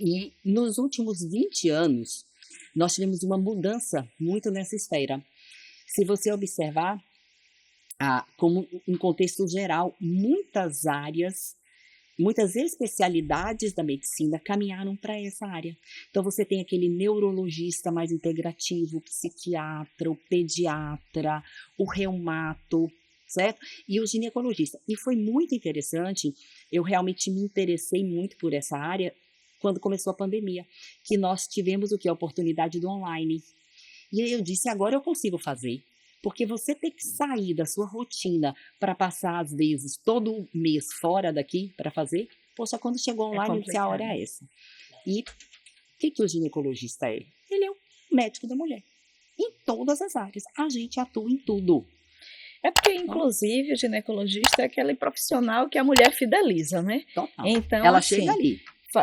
E nos últimos 20 anos, nós tivemos uma mudança muito nessa esfera. Se você observar, como em contexto geral, muitas especialidades da medicina caminharam para essa área. Então, você tem aquele neurologista mais integrativo, o psiquiatra, o pediatra, o reumato, certo? E o ginecologista. E foi muito interessante, eu realmente me interessei muito por essa área quando começou a pandemia, que nós tivemos a oportunidade do online. E aí eu disse, agora eu consigo fazer. Porque você ter que sair da sua rotina para passar, às vezes, todo mês fora daqui para fazer, poxa, quando chegou online, eu disse, a hora é essa. E o que o ginecologista é? Ele é o médico da mulher. Em todas as áreas. A gente atua em tudo. É porque, inclusive, o ginecologista é aquele profissional que a mulher fideliza, né? Total. Então, ela chega ali.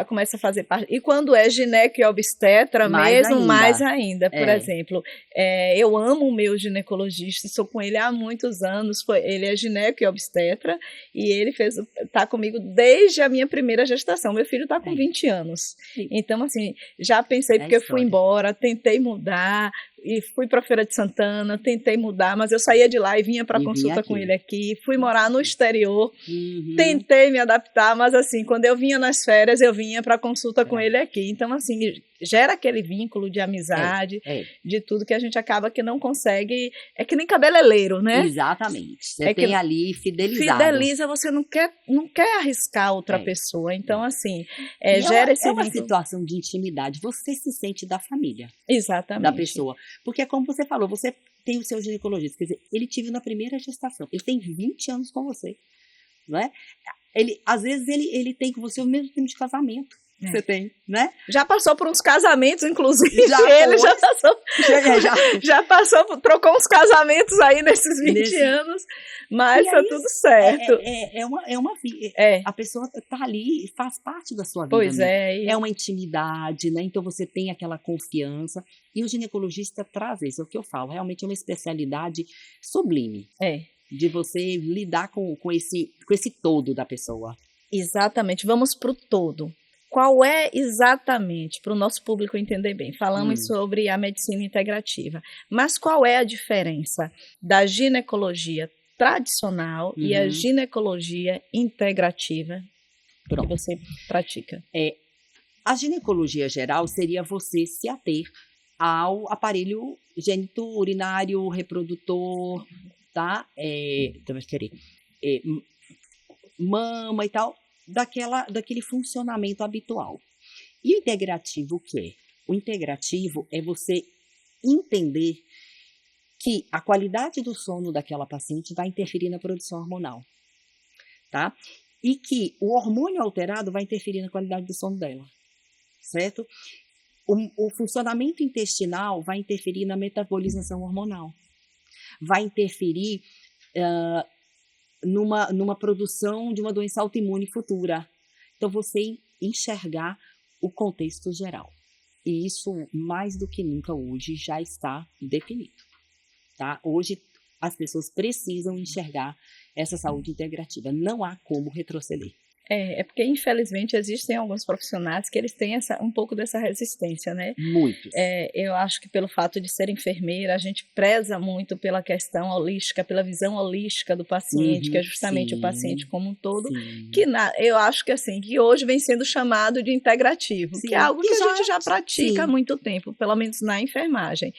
Começa a fazer parte. E quando é gineco e obstetra, mais ainda. Por exemplo, eu amo o meu ginecologista, sou com ele há muitos anos. Ele é gineco e obstetra e ele está comigo desde a minha primeira gestação. Meu filho está com 20 anos. Então, assim, já pensei, porque eu fui embora, tentei mudar. E fui para a Feira de Santana, tentei mudar, mas eu saía de lá e vinha para consulta com ele aqui. Fui morar no exterior, tentei me adaptar, mas assim, quando eu vinha nas férias, eu vinha para consulta com ele aqui. Então, assim, gera aquele vínculo de amizade, de tudo que a gente acaba que não consegue. É que nem cabeleireiro, né? Exatamente. Você tem ali fidelizado. Fideliza, você não quer arriscar outra pessoa. Então, assim, gera esse vínculo. É uma situação de intimidade. Você se sente da família. Exatamente. Da pessoa. Porque é como você falou, você tem o seu ginecologista, quer dizer, ele te viu na primeira gestação, ele tem 20 anos com você, não é? Às vezes ele tem com você o mesmo tempo de casamento que você tem, né? Já passou por uns casamentos, inclusive, ele já passou, trocou uns casamentos aí nesses 20 anos, mas tá tudo certo. A pessoa tá ali e faz parte da sua vida. Pois é. É uma intimidade, né? Então você tem aquela confiança. E o ginecologista traz isso, é o que eu falo, realmente é uma especialidade sublime. De você lidar com esse todo da pessoa. Exatamente, vamos para o todo. Qual é exatamente, para o nosso público entender bem, falamos sobre a medicina integrativa, mas qual é a diferença da ginecologia tradicional e a ginecologia integrativa que você pratica? A ginecologia geral seria você se ater ao aparelho genito-urinário, reprodutor, tá? Mama e tal, daquele funcionamento habitual. E o integrativo o que é? O integrativo é você entender que a qualidade do sono daquela paciente vai interferir na produção hormonal, tá? E que o hormônio alterado vai interferir na qualidade do sono dela, certo? O funcionamento intestinal vai interferir na metabolização hormonal, vai interferir numa produção de uma doença autoimune futura. Então, você enxergar o contexto geral. E isso, mais do que nunca hoje, já está definido. Tá? Hoje, as pessoas precisam enxergar essa saúde integrativa. Não há como retroceder. É porque, infelizmente, existem alguns profissionais que eles têm um pouco dessa resistência, né? Muitos. Eu acho que pelo fato de ser enfermeira, a gente preza muito pela questão holística, pela visão holística do paciente, que é justamente o paciente como um todo, que eu acho que assim, que hoje vem sendo chamado de integrativo, que é algo que a gente já pratica há muito tempo, pelo menos na enfermagem.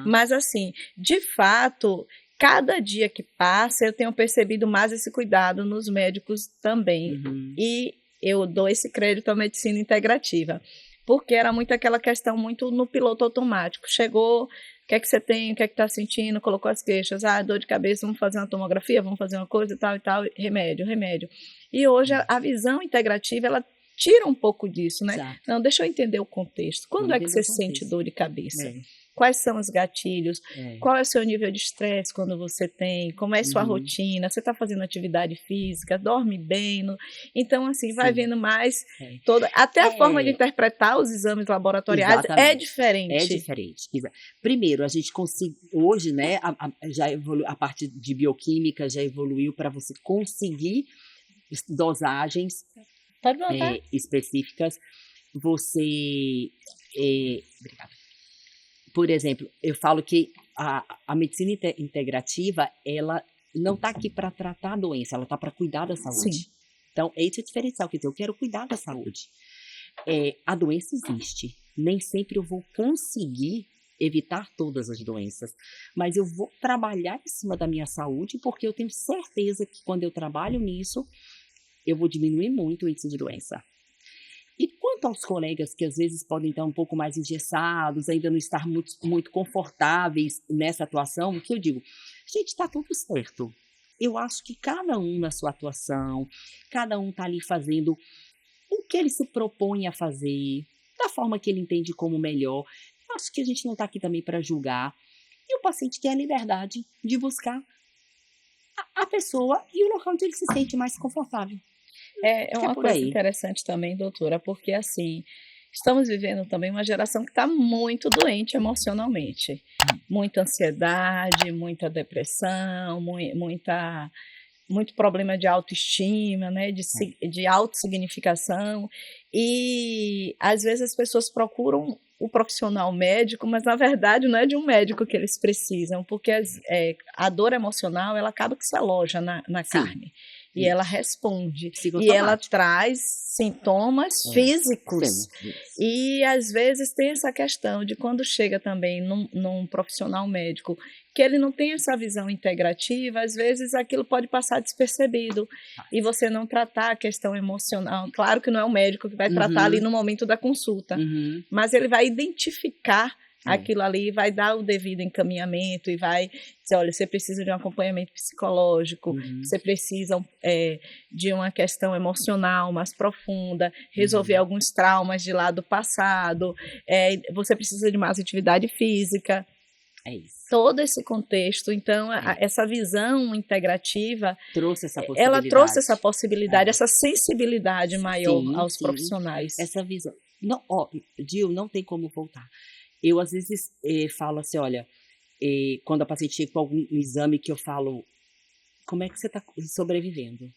Mas assim, de fato, cada dia que passa, eu tenho percebido mais esse cuidado nos médicos também. E eu dou esse crédito à medicina integrativa, porque era muito aquela questão muito no piloto automático. Chegou, o que é que você tem, o que é que está sentindo, colocou as queixas, dor de cabeça, vamos fazer uma tomografia, vamos fazer uma coisa e tal, remédio. E hoje a visão integrativa, ela tira um pouco disso, né? Exato. Não, deixa eu entender o contexto. Quando é que você sente dor de cabeça? Quais são os gatilhos? Qual é o seu nível de estresse quando você tem? Como é a sua rotina? Você está fazendo atividade física? Dorme bem? Então, assim, vai vendo mais até a forma de interpretar os exames laboratoriais é diferente. É diferente. Primeiro, a gente hoje, né, já a parte de bioquímica já evoluiu para você conseguir dosagens específicas. Obrigada. Por exemplo, eu falo que a medicina integrativa, ela não está aqui para tratar a doença, ela está para cuidar da saúde. Sim. Então, esse é o diferencial, quer dizer, eu quero cuidar da saúde. A doença existe, nem sempre eu vou conseguir evitar todas as doenças, mas eu vou trabalhar em cima da minha saúde, porque eu tenho certeza que quando eu trabalho nisso, eu vou diminuir muito o índice de doença. E quanto aos colegas que às vezes podem estar um pouco mais engessados, ainda não estar muito confortáveis nessa atuação, o que eu digo? Gente, está tudo certo. Eu acho que cada um na sua atuação, cada um está ali fazendo o que ele se propõe a fazer, da forma que ele entende como melhor. Eu acho que a gente não está aqui também para julgar. E o paciente tem a liberdade de buscar a pessoa e o local onde ele se sente mais confortável. É uma coisa interessante também, doutora, porque assim, estamos vivendo também uma geração que está muito doente emocionalmente. Muita ansiedade, muita depressão, muito problema de autoestima, né, de autossignificação. E às vezes as pessoas procuram o profissional médico, mas na verdade não é de um médico que eles precisam, porque a dor emocional, ela acaba que se aloja na carne. E ela responde. E ela traz sintomas físicos. E, às vezes, tem essa questão de quando chega também num profissional médico, que ele não tem essa visão integrativa, às vezes aquilo pode passar despercebido. E você não tratar a questão emocional. Claro que não é o médico que vai tratar ali no momento da consulta, mas ele vai identificar aquilo ali, vai dar o devido encaminhamento e vai dizer, olha, você precisa de um acompanhamento psicológico, você precisa de uma questão emocional mais profunda, resolver alguns traumas de lá do passado, você precisa de mais atividade física. É isso. Todo esse contexto, então, essa visão integrativa, ela trouxe essa possibilidade, essa sensibilidade maior aos profissionais. Essa visão. Não, Gil, não tem como voltar. Eu, às vezes, falo assim, olha, quando a paciente chega com algum exame que eu falo, como é que você está sobrevivendo?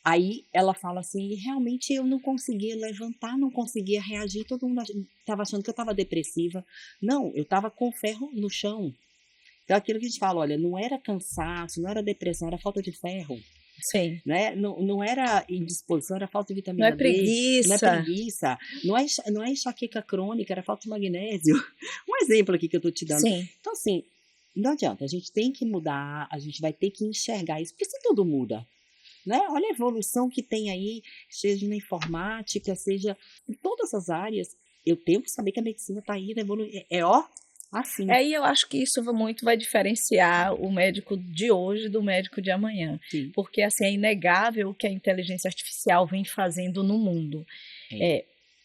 Aí ela fala assim, realmente eu não conseguia levantar, não conseguia reagir, todo mundo estava achando que eu estava depressiva. Não, eu estava com ferro no chão. Então, aquilo que a gente fala, olha, não era cansaço, não era depressão, era falta de ferro. Sim. Né? Não era indisposição, era falta de vitamina D. Não é preguiça. Não é enxaqueca crônica, era falta de magnésio. Um exemplo aqui que eu estou te dando. Sim. Então, assim, não adianta, a gente tem que mudar, a gente vai ter que enxergar isso, porque se tudo muda. Né? Olha a evolução que tem aí, seja na informática, seja em todas as áreas. Eu tenho que saber que a medicina está aí, evoluindo. Assim. E eu acho que isso muito vai diferenciar o médico de hoje do médico de amanhã. Sim. Porque assim, é inegável o que a inteligência artificial vem fazendo no mundo.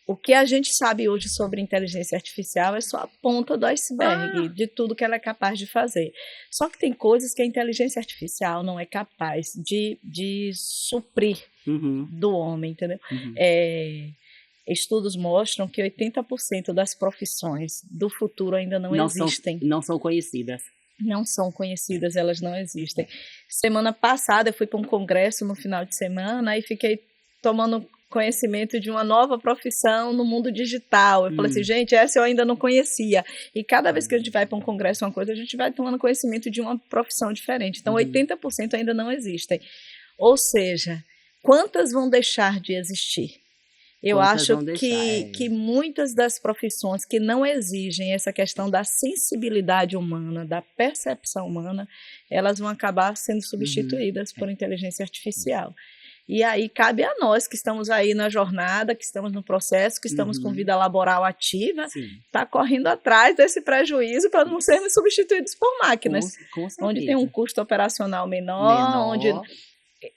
o que a gente sabe hoje sobre inteligência artificial é só a ponta do iceberg de tudo que ela é capaz de fazer. Só que tem coisas que a inteligência artificial não é capaz de suprir do homem, entendeu? Estudos mostram que 80% das profissões do futuro ainda não existem. Não são conhecidas. Não são conhecidas, elas não existem. Semana passada eu fui para um congresso no final de semana e fiquei tomando conhecimento de uma nova profissão no mundo digital. Eu falei assim, gente, essa eu ainda não conhecia. E cada vez que a gente vai para um congresso, uma coisa, a gente vai tomando conhecimento de uma profissão diferente. Então, 80% ainda não existem. Ou seja, quantas vão deixar de existir? Eu acho que muitas das profissões que não exigem essa questão da sensibilidade humana, da percepção humana, elas vão acabar sendo substituídas por inteligência artificial. E aí cabe a nós que estamos aí na jornada, que estamos no processo, que estamos com vida laboral ativa, tá correndo atrás desse prejuízo para não sermos substituídos por máquinas, onde tem um custo operacional menor. Onde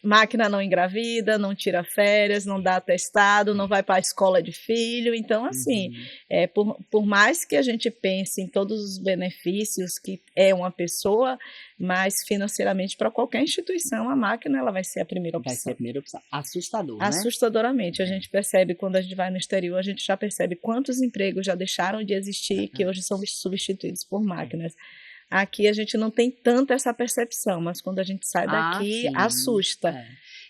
máquina não engravida, não tira férias, não dá atestado, não vai para a escola de filho. Então, assim, por mais que a gente pense em todos os benefícios que é uma pessoa, mas financeiramente, para qualquer instituição, a máquina ela vai ser a primeira opção. Vai ser a primeira opção. Assustador, né? Assustadoramente. A gente percebe, quando a gente vai no exterior, a gente já percebe quantos empregos já deixaram de existir, que hoje são substituídos por máquinas. Aqui a gente não tem tanto essa percepção, mas quando a gente sai daqui, assusta.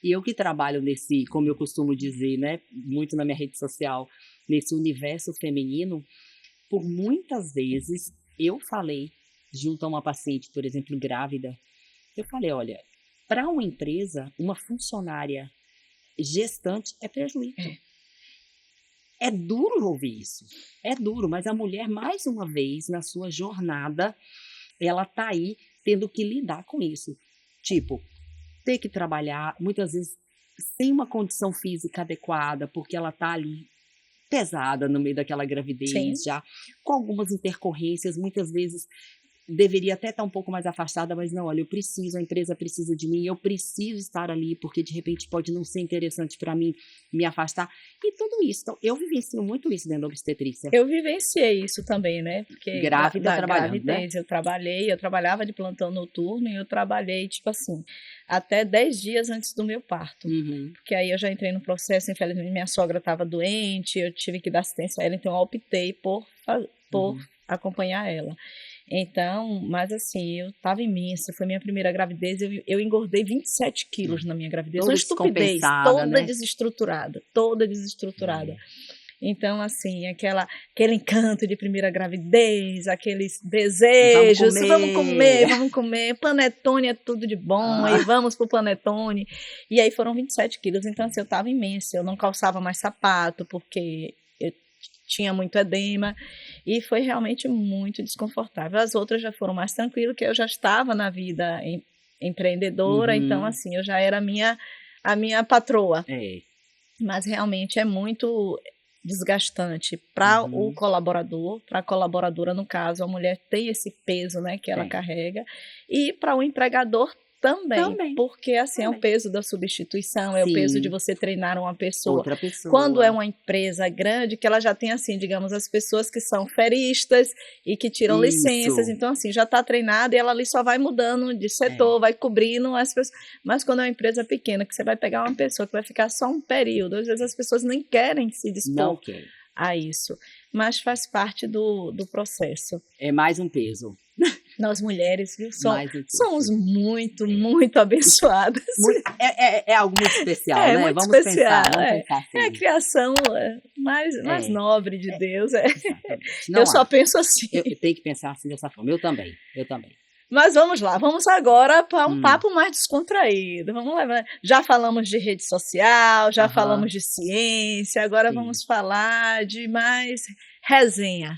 E eu que trabalho nesse, como eu costumo dizer, né, muito na minha rede social, nesse universo feminino, por muitas vezes eu falei, junto a uma paciente, por exemplo, grávida, eu falei, olha, para uma empresa, uma funcionária gestante é prejuízo. É duro ouvir isso, é duro, mas a mulher, mais uma vez, na sua jornada, ela tá aí tendo que lidar com isso. Tipo, ter que trabalhar, muitas vezes, sem uma condição física adequada, porque ela tá ali pesada no meio daquela gravidez, já com algumas intercorrências, muitas vezes deveria até estar um pouco mais afastada, mas não, olha, eu preciso, a empresa precisa de mim, eu preciso estar ali, porque de repente pode não ser interessante para mim me afastar, e tudo isso. Então, eu vivencio muito isso dentro da obstetrícia. Eu vivenciei isso também, né? Porque grávida trabalhando, gravidez, né? Eu trabalhava de plantão noturno e eu trabalhei, tipo assim, até 10 dias antes do meu parto. Porque aí eu já entrei no processo, infelizmente minha sogra estava doente, eu tive que dar assistência a ela, então eu optei por acompanhar ela. Então, mas assim, eu estava imensa, foi minha primeira gravidez, eu engordei 27 quilos na minha gravidez, uma estupidez, toda desestruturada. Então, assim, aquele encanto de primeira gravidez, aqueles desejos, vamos comer, panetone é tudo de bom, aí vamos pro panetone, e aí foram 27 quilos, então assim, eu estava imensa, eu não calçava mais sapato, porque eu tinha muito edema, e foi realmente muito desconfortável. As outras já foram mais tranquilas, que eu já estava na vida empreendedora, então assim, eu já era a minha patroa. Mas realmente é muito desgastante para o colaborador, para a colaboradora, no caso, a mulher tem esse peso, né, que ela carrega, e para o empregador também, porque assim é o peso da substituição, é o peso de você treinar uma pessoa. Outra pessoa. Quando é uma empresa grande, que ela já tem assim, digamos, as pessoas que são feristas e que tiram licenças, então assim, já está treinada e ela ali só vai mudando de setor, vai cobrindo as pessoas. Mas quando é uma empresa pequena, que você vai pegar uma pessoa que vai ficar só um período, às vezes as pessoas nem querem se dispor a isso, mas faz parte do processo. É mais um peso. Nós mulheres, viu, somos muito, muito abençoadas. É algo muito especial, né? Muito vamos especial, pensar assim. É a criação mais nobre de Deus. Não eu só penso assim. Eu tenho que pensar assim dessa forma. Eu também. Mas vamos lá, vamos agora para um papo mais descontraído. Vamos lá. Já falamos de rede social, já falamos de ciência, agora vamos falar de mais resenha.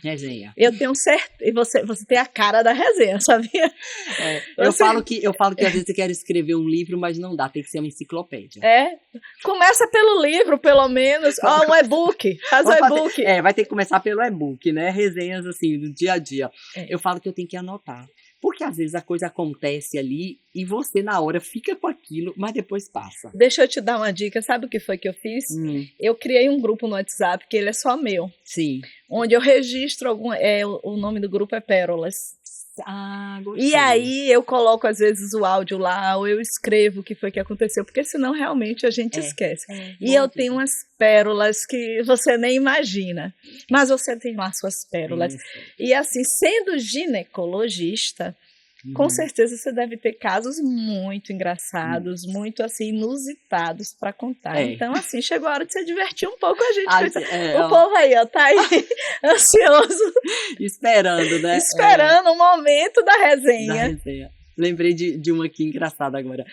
Eu tenho certeza, e você tem a cara da resenha, sabia? Eu falo que às vezes eu quero escrever um livro, mas não dá, tem que ser uma enciclopédia. Começa pelo livro, pelo menos. Um e-book, faz um e-book. Vai ter que começar pelo e-book, né? Resenhas assim, do dia a dia. Eu falo que eu tenho que anotar. Porque às vezes a coisa acontece ali e você na hora fica com aquilo, mas depois passa. Deixa eu te dar uma dica, sabe o que foi que eu fiz? Eu criei um grupo no WhatsApp, que ele é só meu, Sim. onde eu registro o nome do grupo é Pérolas. Gostei. E aí eu coloco às vezes o áudio lá, ou eu escrevo o que foi que aconteceu, porque senão realmente a gente esquece. E eu tenho umas pérolas que você nem imagina, mas você tem lá suas pérolas. E assim, sendo ginecologista, com certeza você deve ter casos muito engraçados, muito assim, inusitados para contar. Então, assim, chegou a hora de você divertir um pouco a gente. O povo aí, ó, tá aí ansioso. Esperando, né? Esperando o momento da resenha. Lembrei de uma aqui engraçada agora.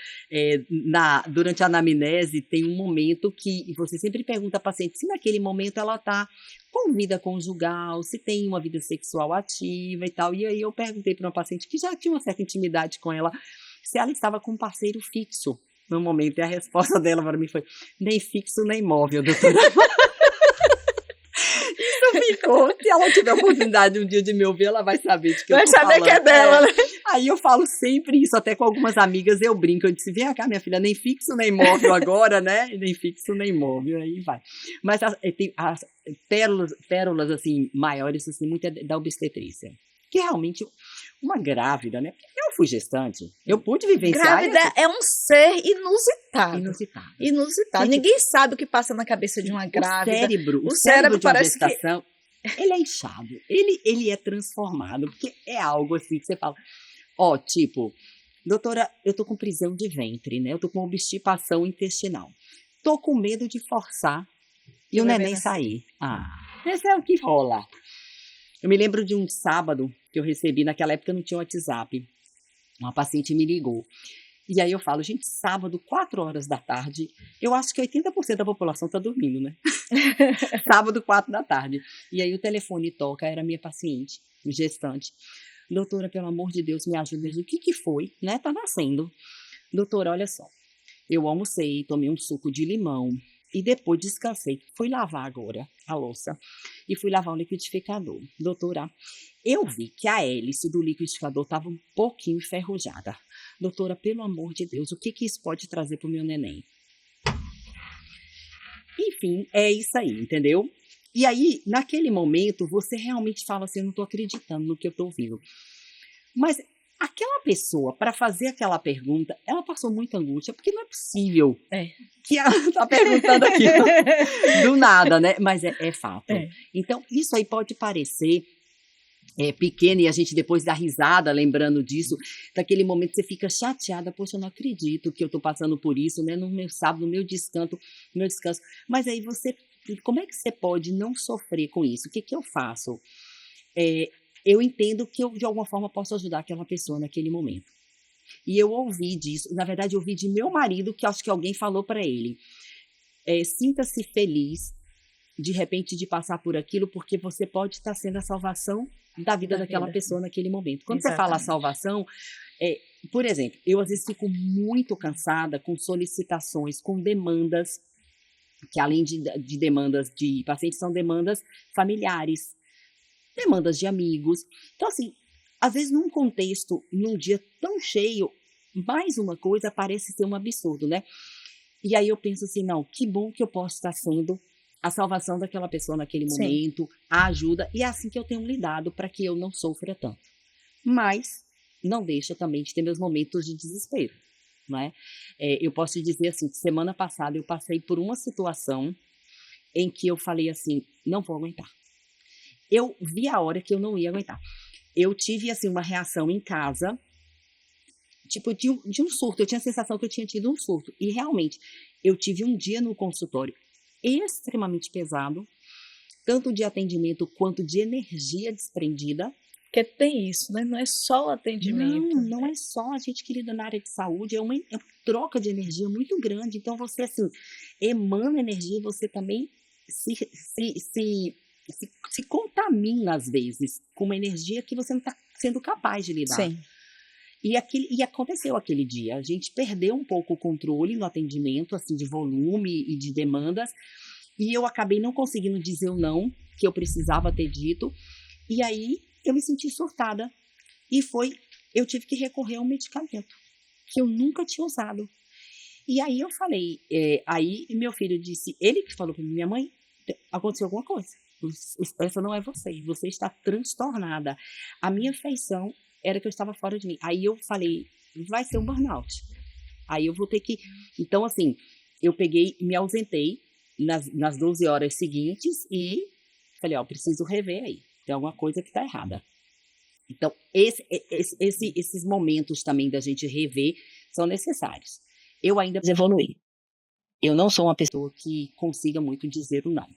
Durante a anamnese, tem um momento que você sempre pergunta à paciente se naquele momento ela está com vida conjugal, se tem uma vida sexual ativa e tal. E aí eu perguntei para uma paciente que já tinha uma certa intimidade com ela, se ela estava com um parceiro fixo no momento. E a resposta dela para mim foi: nem fixo nem móvel, doutora. Ficou. Se ela tiver a oportunidade um dia de me ouvir, ela vai saber de que eu tô falando. Vai saber que é dela, né? Aí eu falo sempre isso, até com algumas amigas eu brinco, eu disse: vem cá, minha filha, nem fixo nem móvel agora, né? Nem fixo nem móvel, aí vai. Mas tem as pérolas, assim, maiores, assim, muito da obstetrícia. Que realmente, uma grávida, né? Eu fui gestante, eu pude vivenciar. Grávida é um ser inusitado. Gente, ninguém sabe o que passa na cabeça de uma grávida. O cérebro de uma parece gestação, ele é inchado, ele é transformado, porque é algo assim que você fala, tipo, doutora, eu tô com prisão de ventre, né? Eu tô com obstipação intestinal. Tô com medo de forçar e o neném sair. Esse é o que rola. Eu me lembro de um sábado que eu recebi, naquela época não tinha WhatsApp, uma paciente me ligou. E aí eu falo, gente, sábado, 4 horas da tarde, eu acho que 80% da população tá dormindo, né? Sábado, 4 da tarde. E aí o telefone toca, era minha paciente, gestante. Doutora, pelo amor de Deus, me ajuda. O que foi, né? Tá nascendo. Doutora, olha só, eu almocei, tomei um suco de limão e depois descansei. Fui lavar agora a louça e fui lavar o liquidificador. Doutora, eu vi que a hélice do liquidificador estava um pouquinho enferrujada. Doutora, pelo amor de Deus, o que isso pode trazer para o meu neném? Enfim, é isso aí, entendeu? E aí, naquele momento, você realmente fala assim: eu não estou acreditando no que eu estou ouvindo. Mas aquela pessoa, para fazer aquela pergunta, ela passou muita angústia, porque não é possível que ela está perguntando aquilo do nada, né? Mas é fato. Então, isso aí pode parecer pequeno e a gente depois dá risada lembrando disso. Daquele momento você fica chateada: poxa, eu não acredito que eu estou passando por isso, né? No meu sábado, no meu descanso. Mas aí como é que você pode não sofrer com isso? O que eu faço? Eu entendo que eu, de alguma forma, posso ajudar aquela pessoa naquele momento. E eu ouvi disso, na verdade, eu ouvi de meu marido, que acho que alguém falou para ele: sinta-se feliz, de repente, de passar por aquilo, porque você pode estar sendo a salvação da vida daquela pessoa naquele momento. Quando você fala salvação, por exemplo, eu às vezes fico muito cansada com solicitações, com demandas, que além de demandas de pacientes, são demandas familiares, demandas de amigos. Então, assim, às vezes num contexto, num dia tão cheio, mais uma coisa parece ser um absurdo, né? E aí eu penso assim: não, que bom que eu posso estar sendo a salvação daquela pessoa naquele momento, a ajuda, e é assim que eu tenho lidado para que eu não sofra tanto. Mas não deixa também de ter meus momentos de desespero, né? Eu posso te dizer assim, que semana passada eu passei por uma situação em que eu falei assim: não vou aguentar. Eu vi a hora que eu não ia aguentar. Eu tive, assim, uma reação em casa, tipo, de um surto. Eu tinha a sensação que eu tinha tido um surto. E, realmente, eu tive um dia no consultório extremamente pesado, tanto de atendimento quanto de energia desprendida. Porque tem isso, né? Não é só o atendimento. Não é só. A gente, querida, na área de saúde, é uma troca de energia muito grande. Então, você, assim, emana energia, você também se contamina, às vezes, com uma energia que você não está sendo capaz de lidar. Sim. E aconteceu aquele dia. A gente perdeu um pouco o controle no atendimento, assim, de volume e de demandas. E eu acabei não conseguindo dizer o não que eu precisava ter dito. E aí eu me senti surtada. E foi eu tive que recorrer a um medicamento que eu nunca tinha usado. E aí eu falei, aí meu filho disse, ele que falou para mim, minha mãe, aconteceu alguma coisa. Essa não é você está transtornada. A minha feição era que eu estava fora de mim. Aí eu falei, vai ser um burnout. Aí eu vou ter que... Então, assim, eu peguei, me ausentei nas 12 horas seguintes e falei, ó, preciso rever aí. Tem alguma coisa que está errada. Então, esses momentos também da gente rever são necessários. Eu ainda preciso evoluir. Eu não sou uma pessoa que consiga muito dizer o não.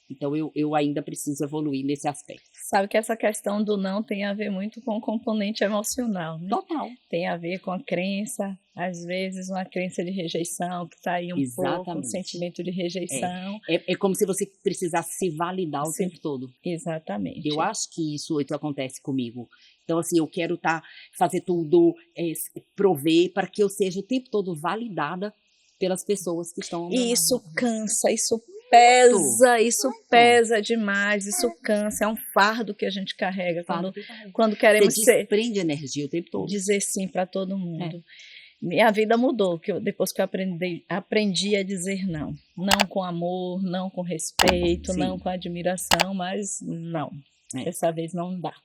Então, eu ainda preciso evoluir nesse aspecto. Sabe que essa questão do não tem a ver muito com o componente emocional, né? Total. Tem a ver com a crença, às vezes uma crença de rejeição, que está aí pouco, um sentimento de rejeição. É como se você precisasse se validar o tempo todo. Exatamente. Eu acho que isso acontece comigo. Então, assim, eu quero fazer tudo, prover para que eu seja o tempo todo validada pelas pessoas que estão... E isso cansa, isso pesa demais, isso cansa, é um fardo que a gente carrega quando queremos Você desprende energia o tempo todo. Dizer sim para todo mundo. Minha vida mudou, depois que eu aprendi a dizer não. Não com amor, não com respeito, não com admiração, mas não. Dessa vez não dá.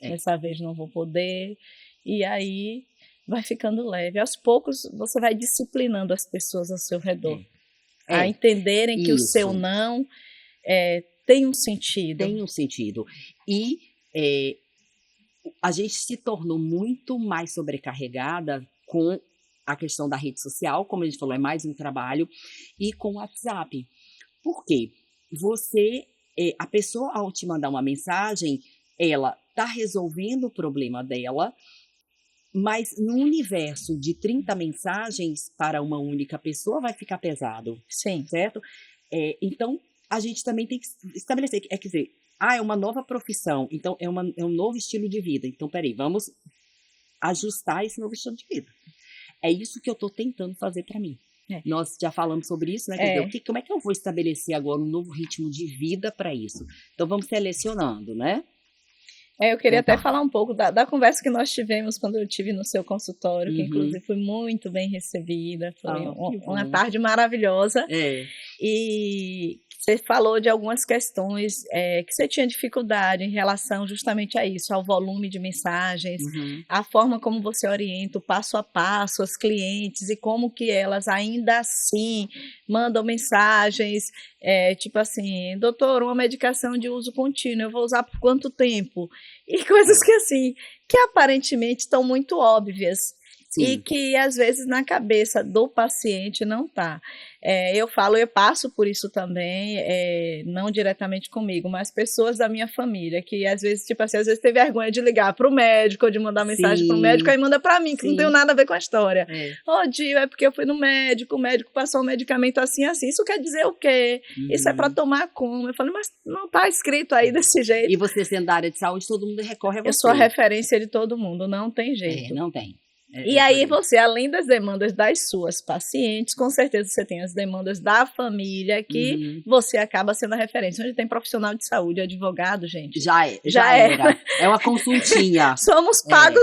Dessa vez não vou poder. E aí vai ficando leve. Aos poucos você vai disciplinando as pessoas ao seu redor. A entenderem que o seu não tem um sentido. Tem um sentido. E a gente se tornou muito mais sobrecarregada com a questão da rede social, como a gente falou, é mais um trabalho, e com o WhatsApp. Por quê? A pessoa, ao te mandar uma mensagem, ela está resolvendo o problema dela, mas no universo de 30 mensagens para uma única pessoa vai ficar pesado. Sim. Certo? Então, a gente também tem que estabelecer, quer dizer, é uma nova profissão, então é um novo estilo de vida. Então, peraí, vamos ajustar esse novo estilo de vida. É isso que eu estou tentando fazer para mim. Nós já falamos sobre isso, né? Quer dizer, como é que eu vou estabelecer agora um novo ritmo de vida para isso? Então, vamos selecionando, né? Eu queria até falar um pouco da conversa que nós tivemos quando eu estive no seu consultório, que inclusive fui muito bem recebida, foi uma tarde maravilhosa. E você falou de algumas questões que você tinha dificuldade em relação justamente a isso, ao volume de mensagens, a forma como você orienta o passo a passo as clientes e como que elas ainda assim mandam mensagens, tipo assim, doutor, uma medicação de uso contínuo, eu vou usar por quanto tempo? E coisas que assim, que aparentemente estão muito óbvias. Sim. E que às vezes na cabeça do paciente não está. Eu passo por isso também, não diretamente comigo, mas pessoas da minha família, que às vezes, tipo assim, às vezes tem vergonha de ligar para o médico, ou de mandar mensagem para o médico, aí manda para mim, que não tem nada a ver com a história. Dio, é porque eu fui no médico, o médico passou um medicamento assim, assim, isso quer dizer o quê? Isso é para tomar como? Eu falei, mas não está escrito aí desse jeito. E você sendo da área de saúde, todo mundo recorre a você. Eu sou a referência de todo mundo, não tem jeito. Não tem. E aí você, além das demandas das suas pacientes, com certeza você tem as demandas da família, que você acaba sendo a referência. Onde tem profissional de saúde, advogado, gente. Já era. É uma consultinha. Somos pagos,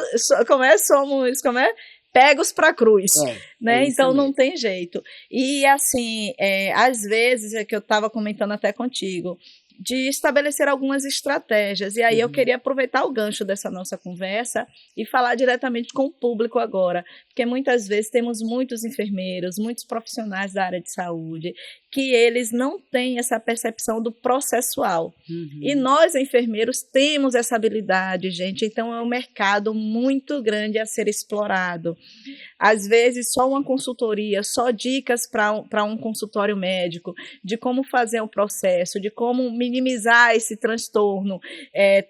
pegos para a cruz, né? Então não tem jeito. E assim, às vezes, que eu estava comentando até contigo, de estabelecer algumas estratégias. E aí eu queria aproveitar o gancho dessa nossa conversa e falar diretamente com o público agora, porque muitas vezes temos muitos enfermeiros, muitos profissionais da área de saúde, que eles não têm essa percepção do processual. E nós, enfermeiros, temos essa habilidade, gente, então é um mercado muito grande a ser explorado. Às vezes, só uma consultoria, só dicas para um consultório médico, de como fazer o processo, de como minimizar esse transtorno,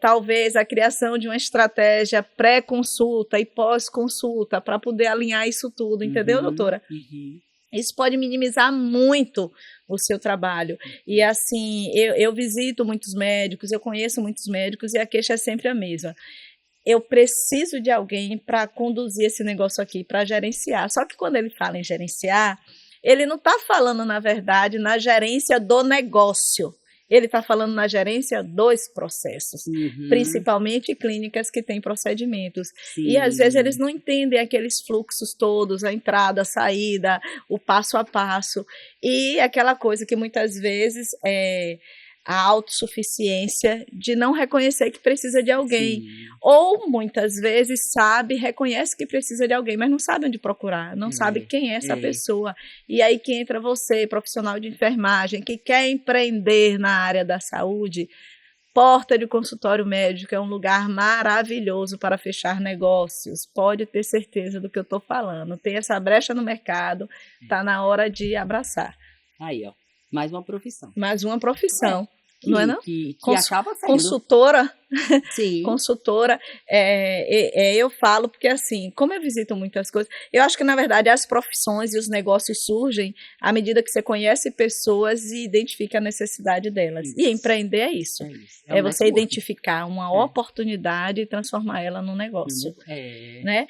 talvez a criação de uma estratégia pré-consulta e pós-consulta para poder alinhar isso tudo, entendeu, doutora? Isso pode minimizar muito o seu trabalho. E assim, eu visito muitos médicos, eu conheço muitos médicos e a queixa é sempre a mesma. Eu preciso de alguém para conduzir esse negócio aqui, para gerenciar. Só que quando ele fala em gerenciar, ele não está falando, na verdade, na gerência do negócio. Ele está falando na gerência dos processos, principalmente clínicas que têm procedimentos. Sim. E às vezes eles não entendem aqueles fluxos todos, a entrada, a saída, o passo a passo. E aquela coisa que muitas vezes é a autossuficiência de não reconhecer que precisa de alguém. Sim. Ou muitas vezes sabe, reconhece que precisa de alguém, mas não sabe onde procurar, não sabe quem é essa pessoa. E aí que entra você, profissional de enfermagem, que quer empreender na área da saúde. Porta de consultório médico é um lugar maravilhoso para fechar negócios. Pode ter certeza do que eu estou falando. Tem essa brecha no mercado, está na hora de abraçar. Aí, ó, mais uma profissão. Mais uma profissão. Não é não? Que acaba sendo. Consultora. Sim. Consultora, eu falo porque assim, como eu visito muitas coisas, eu acho que na verdade as profissões e os negócios surgem à medida que você conhece pessoas e identifica a necessidade delas. Isso. E empreender é isso. É você identificar uma oportunidade e transformar ela num negócio. Né?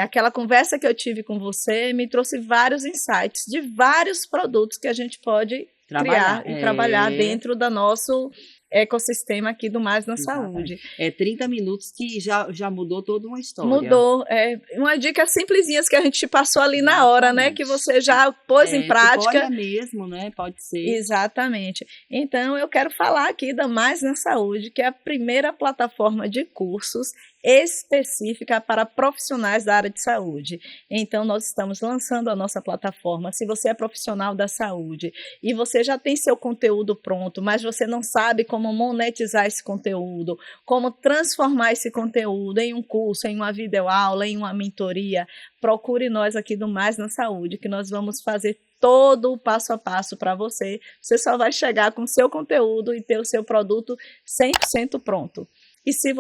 Aquela conversa que eu tive com você me trouxe vários insights de vários produtos que a gente pode criar e trabalhar dentro do nosso ecossistema aqui do Mais na Saúde. 30 minutos que já mudou toda uma história. Mudou. Uma dica simplesinha que a gente passou ali na hora, né? Que você já pôs em prática. Mesmo, né? Pode ser. Exatamente. Então, eu quero falar aqui da Mais na Saúde, que é a primeira plataforma de cursos específica para profissionais da área de saúde. Então, nós estamos lançando a nossa plataforma. Se você é profissional da saúde e você já tem seu conteúdo pronto, mas você não sabe como monetizar esse conteúdo, como transformar esse conteúdo em um curso, em uma videoaula, em uma mentoria, procure nós aqui do Mais na Saúde, que nós vamos fazer todo o passo a passo para você. Você só vai chegar com o seu conteúdo e ter o seu produto 100% pronto. E se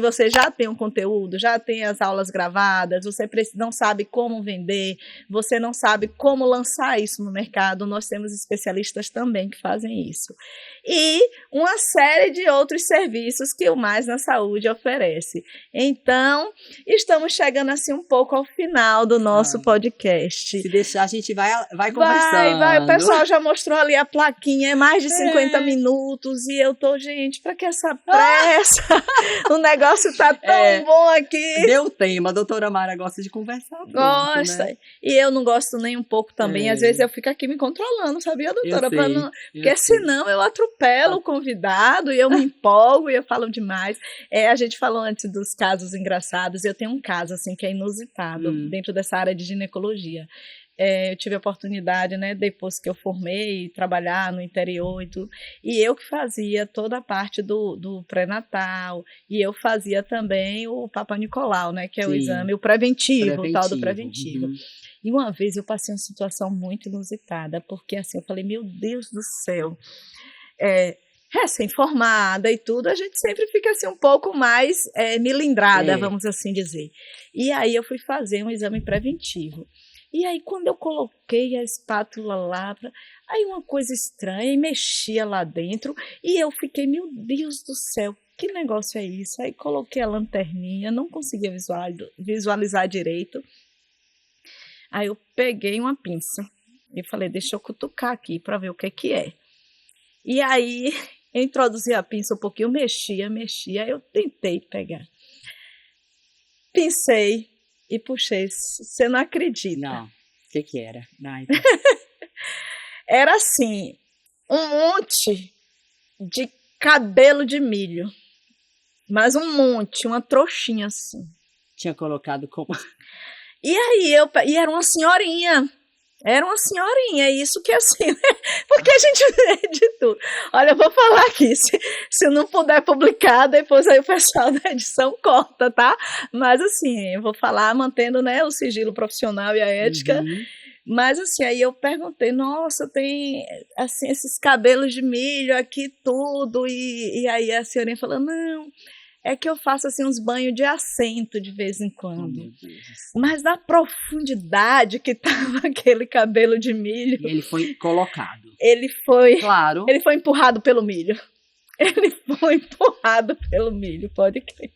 você já tem um conteúdo, já tem as aulas gravadas, você não sabe como vender, você não sabe como lançar isso no mercado, nós temos especialistas também que fazem isso. E uma série de outros serviços que o Mais na Saúde oferece. Então, estamos chegando assim um pouco ao final do nosso podcast. Se deixar, a gente vai conversando. Vai, o pessoal já mostrou ali a plaquinha, é mais de 50 minutos, e eu tô, gente, para que essa pressa? O negócio tá tão bom aqui. Deu tema, a doutora Mara gosta de conversar. Gosta. Né? E eu não gosto nem um pouco também. Às vezes eu fico aqui me controlando, sabia, doutora? Porque senão eu atropelo o convidado e eu me empolgo e eu falo demais. A gente falou antes dos casos engraçados. Eu tenho um caso assim que é inusitado dentro dessa área de ginecologia. Eu tive a oportunidade, né, depois que eu formei, trabalhar no interior e tudo, e eu que fazia toda a parte do pré-natal, e eu fazia também o Papa Nicolau, né, que é o exame, o preventivo, o tal do preventivo. E uma vez eu passei uma situação muito inusitada, porque assim, eu falei, meu Deus do céu, recém-formada e tudo, a gente sempre fica assim um pouco mais milindrada, vamos assim dizer. E aí eu fui fazer um exame preventivo. E aí, quando eu coloquei a espátula lá, aí uma coisa estranha, e mexia lá dentro, e eu fiquei, meu Deus do céu, que negócio é isso? Aí coloquei a lanterninha, não conseguia visualizar direito. Aí eu peguei uma pinça e falei, deixa eu cutucar aqui para ver o que é. E aí, eu introduzi a pinça um pouquinho, mexia, eu tentei pegar. Pincei. E puxei, você não acredita. Não, o que era? Não, então... Era assim, um monte de cabelo de milho. Mas um monte, uma trouxinha assim. Tinha colocado como... E aí, e era uma senhorinha. É isso que assim, né? Porque a gente vê de tudo. Olha, eu vou falar aqui, se não puder publicar, depois aí o pessoal da edição corta, tá? Mas assim, eu vou falar mantendo, né, o sigilo profissional e a ética. Mas assim, aí eu perguntei, nossa, tem assim, esses cabelos de milho aqui tudo, e aí a senhorinha falou, não... É que eu faço assim uns banhos de assento de vez em quando. Mas na profundidade que estava aquele cabelo de milho... E ele foi colocado. Claro. Ele foi empurrado pelo milho. Pode crer.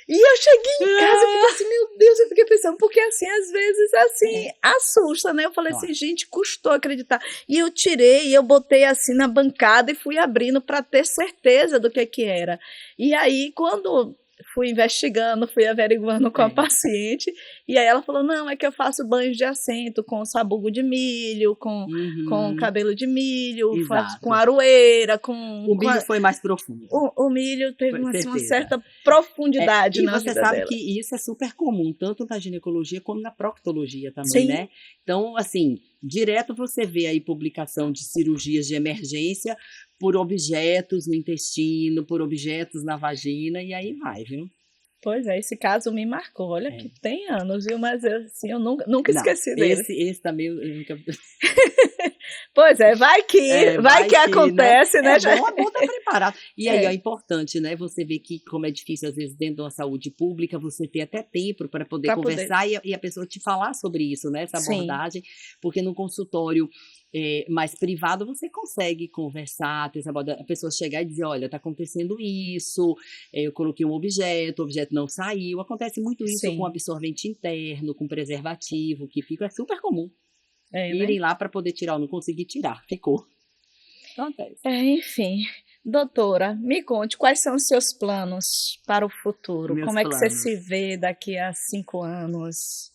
E eu cheguei em casa e falei assim, meu Deus, eu fiquei pensando, porque assim, às vezes, assim, assusta, né? Eu falei assim, gente, custou acreditar. E eu tirei, eu botei assim na bancada e fui abrindo para ter certeza do que era. E aí, quando fui investigando, fui averiguando com a paciente, e aí ela falou, não, é que eu faço banhos de assento com sabugo de milho, com cabelo de milho, faço com aroeira, O milho foi mais profundo. O milho teve uma certa profundidade e na você vida sabe dela. que isso é super comum, tanto na ginecologia como na proctologia também, Sim. né? Então, assim, direto você vê aí publicação de cirurgias de emergência por objetos no intestino, por objetos na vagina, e aí vai, viu? Pois é, esse caso me marcou. Olha que tem anos, viu? Mas assim, eu nunca esqueci dele. Esse também eu nunca... Pois é, vai que acontece, né? É bom estar preparado. E aí é importante, né? Você vê que como é difícil, às vezes, dentro de uma saúde pública, você ter até tempo para poder conversar e a pessoa te falar sobre isso, né? Essa abordagem, porque no consultório mais privado você consegue conversar, a pessoa chegar e dizer, olha, está acontecendo isso, eu coloquei um objeto, o objeto não saiu. Acontece muito isso com absorvente interno, com preservativo, que fica super comum. Irem lá para poder tirar, eu não consegui tirar, ficou. Acontece. Enfim, doutora, me conte, quais são os seus planos para o futuro? Como é que você se vê daqui a 5 anos?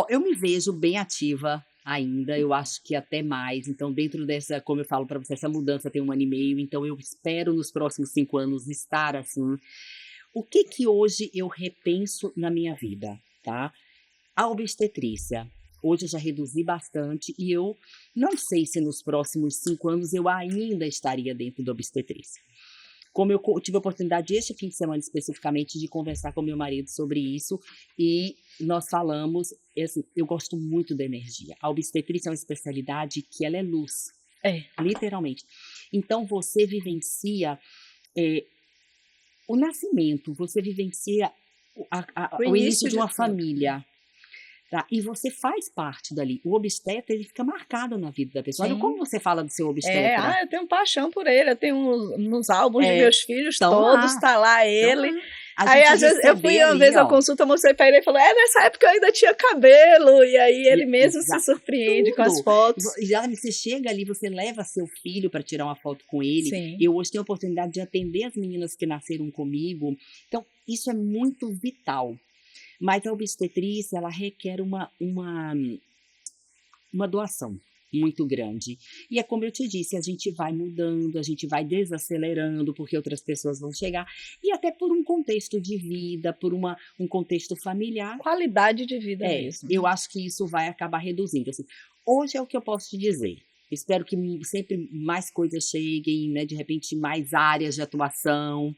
Eu me vejo bem ativa ainda, eu acho que até mais. Então, dentro dessa, como eu falo para você, essa mudança tem 1 ano e meio, então eu espero nos próximos 5 anos estar assim. O que hoje eu repenso na minha vida, tá? A obstetrícia. Hoje eu já reduzi bastante e eu não sei se nos próximos 5 anos eu ainda estaria dentro da obstetrícia. Como eu tive a oportunidade este fim de semana especificamente de conversar com meu marido sobre isso e nós falamos, assim, eu gosto muito da energia. A obstetrícia é uma especialidade que ela é luz, literalmente. Então você vivencia o nascimento, você vivencia o início de uma família. Tá? E você faz parte dali. O obstetra, ele fica marcado na vida da pessoa. Olha como você fala do seu obstetra. Eu tenho paixão por ele. Eu tenho nos álbuns de meus filhos todos, tá lá ele. Aí, às vezes, eu fui uma vez à consulta, mostrei pra ele e falou, nessa época eu ainda tinha cabelo. E aí ele mesmo se surpreende com as fotos. Já você chega ali, você leva seu filho para tirar uma foto com ele. Sim. Eu hoje tenho a oportunidade de atender as meninas que nasceram comigo. Então, isso é muito vital. Mas a obstetrícia, ela requer uma doação muito grande. E é como eu te disse, a gente vai mudando, a gente vai desacelerando, porque outras pessoas vão chegar, e até por um contexto de vida, por um contexto familiar. Qualidade de vida mesmo. Eu acho que isso vai acabar reduzindo. Assim, hoje é o que eu posso te dizer. Espero que sempre mais coisas cheguem, né? De repente, mais áreas de atuação.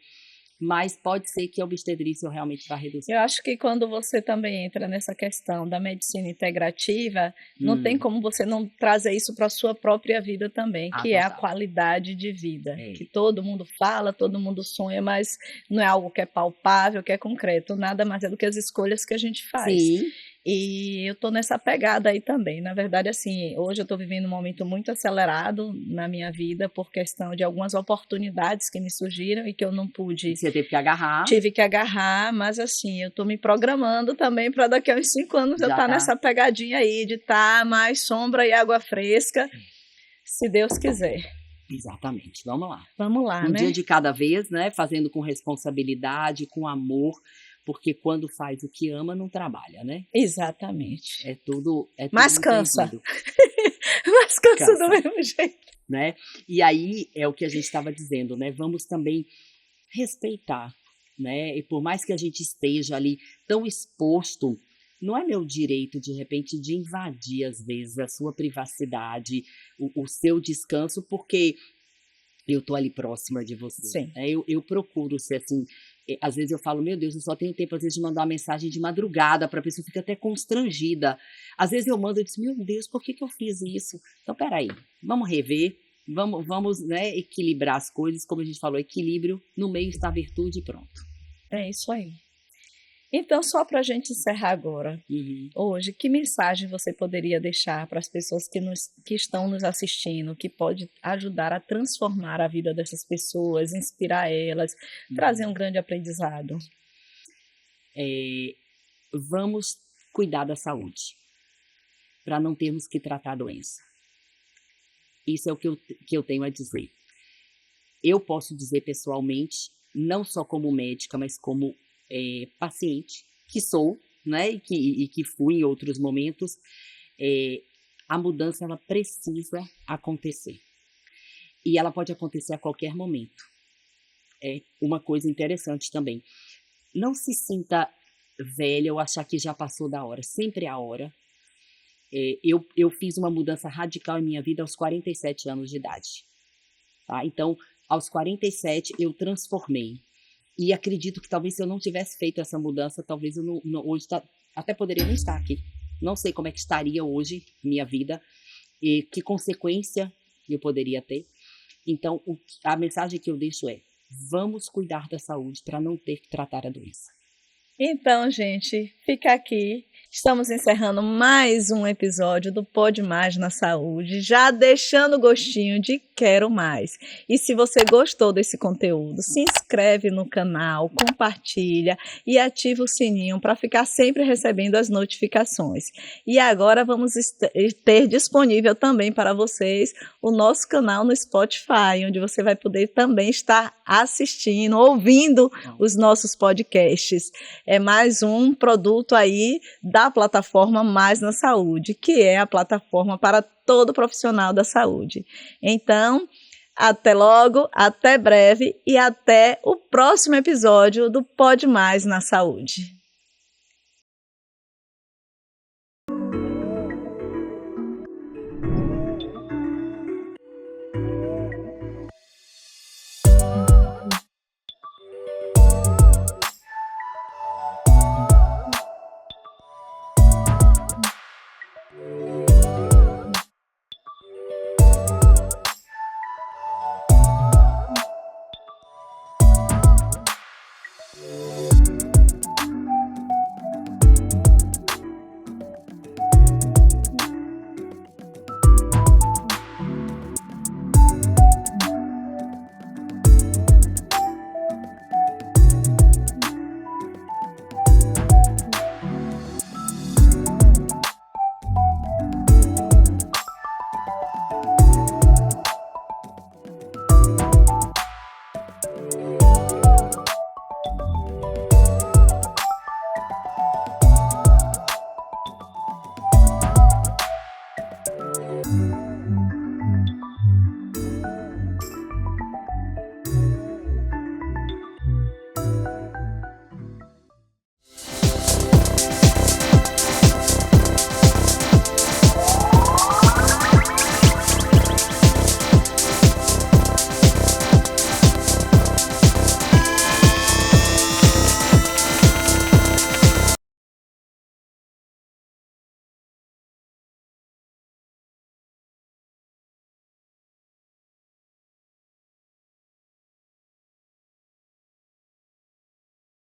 Mas pode ser que a obstetrícia realmente vá reduzir. Eu acho que quando você também entra nessa questão da medicina integrativa, não tem como você não trazer isso para a sua própria vida também, que é a qualidade de vida. Que todo mundo fala, todo mundo sonha, mas não é algo que é palpável, que é concreto. Nada mais é do que as escolhas que a gente faz. Sim. E eu tô nessa pegada aí também. Na verdade, assim, hoje eu tô vivendo um momento muito acelerado na minha vida por questão de algumas oportunidades que me surgiram e que eu não pude. Você teve que agarrar. Tive que agarrar, mas assim, eu tô me programando também para daqui a uns 5 anos eu estar nessa pegadinha aí de estar mais sombra e água fresca, se Deus quiser. Exatamente, vamos lá. Vamos lá, né? Um dia de cada vez, né? Fazendo com responsabilidade, com amor. Porque quando faz o que ama, não trabalha, né? Exatamente. É tudo mas cansa. Mas cansa do mesmo jeito. Né? E aí é o que a gente estava dizendo, né? Vamos também respeitar, né? E por mais que a gente esteja ali tão exposto, não é meu direito, de repente, de invadir, às vezes, a sua privacidade, o seu descanso, porque eu tô ali próxima de você. Sim. Né? Eu procuro ser assim. Às vezes eu falo, meu Deus, eu só tenho tempo, às vezes, de mandar uma mensagem de madrugada para a pessoa, fica até constrangida. Às vezes eu mando e digo, meu Deus, por que eu fiz isso? Então, peraí, vamos rever, vamos né, equilibrar as coisas, como a gente falou, equilíbrio, no meio está a virtude e pronto. É isso aí. Então, só para a gente encerrar agora, Uhum. hoje, que mensagem você poderia deixar para as pessoas que estão nos assistindo, que pode ajudar a transformar a vida dessas pessoas, inspirar elas, trazer Uhum. um grande aprendizado? Vamos cuidar da saúde, para não termos que tratar a doença. Isso é o que eu tenho a dizer. Eu posso dizer pessoalmente, não só como médica, mas como paciente, que sou, né, e que fui em outros momentos, a mudança ela precisa acontecer. E ela pode acontecer a qualquer momento. É uma coisa interessante também. Não se sinta velha ou achar que já passou da hora, sempre é a hora. Eu fiz uma mudança radical em minha vida aos 47 anos de idade. Tá? Então, aos 47 eu transformei. E acredito que talvez se eu não tivesse feito essa mudança, talvez eu hoje até poderia não estar aqui. Não sei como é que estaria hoje minha vida e que consequência eu poderia ter. Então, a mensagem que eu deixo é: vamos cuidar da saúde para não ter que tratar a doença. Então, gente, fica aqui. Estamos encerrando mais um episódio do Pode Mais na Saúde, já deixando o gostinho de quero mais. E se você gostou desse conteúdo, se inscreve no canal, compartilha e ativa o sininho para ficar sempre recebendo as notificações. E agora vamos ter disponível também para vocês o nosso canal no Spotify, onde você vai poder também estar assistindo, ouvindo os nossos podcasts. É mais um produto aí da plataforma Mais na Saúde, que é a plataforma para todo profissional da saúde. Então, até logo, até breve e até o próximo episódio do Pode Mais na Saúde.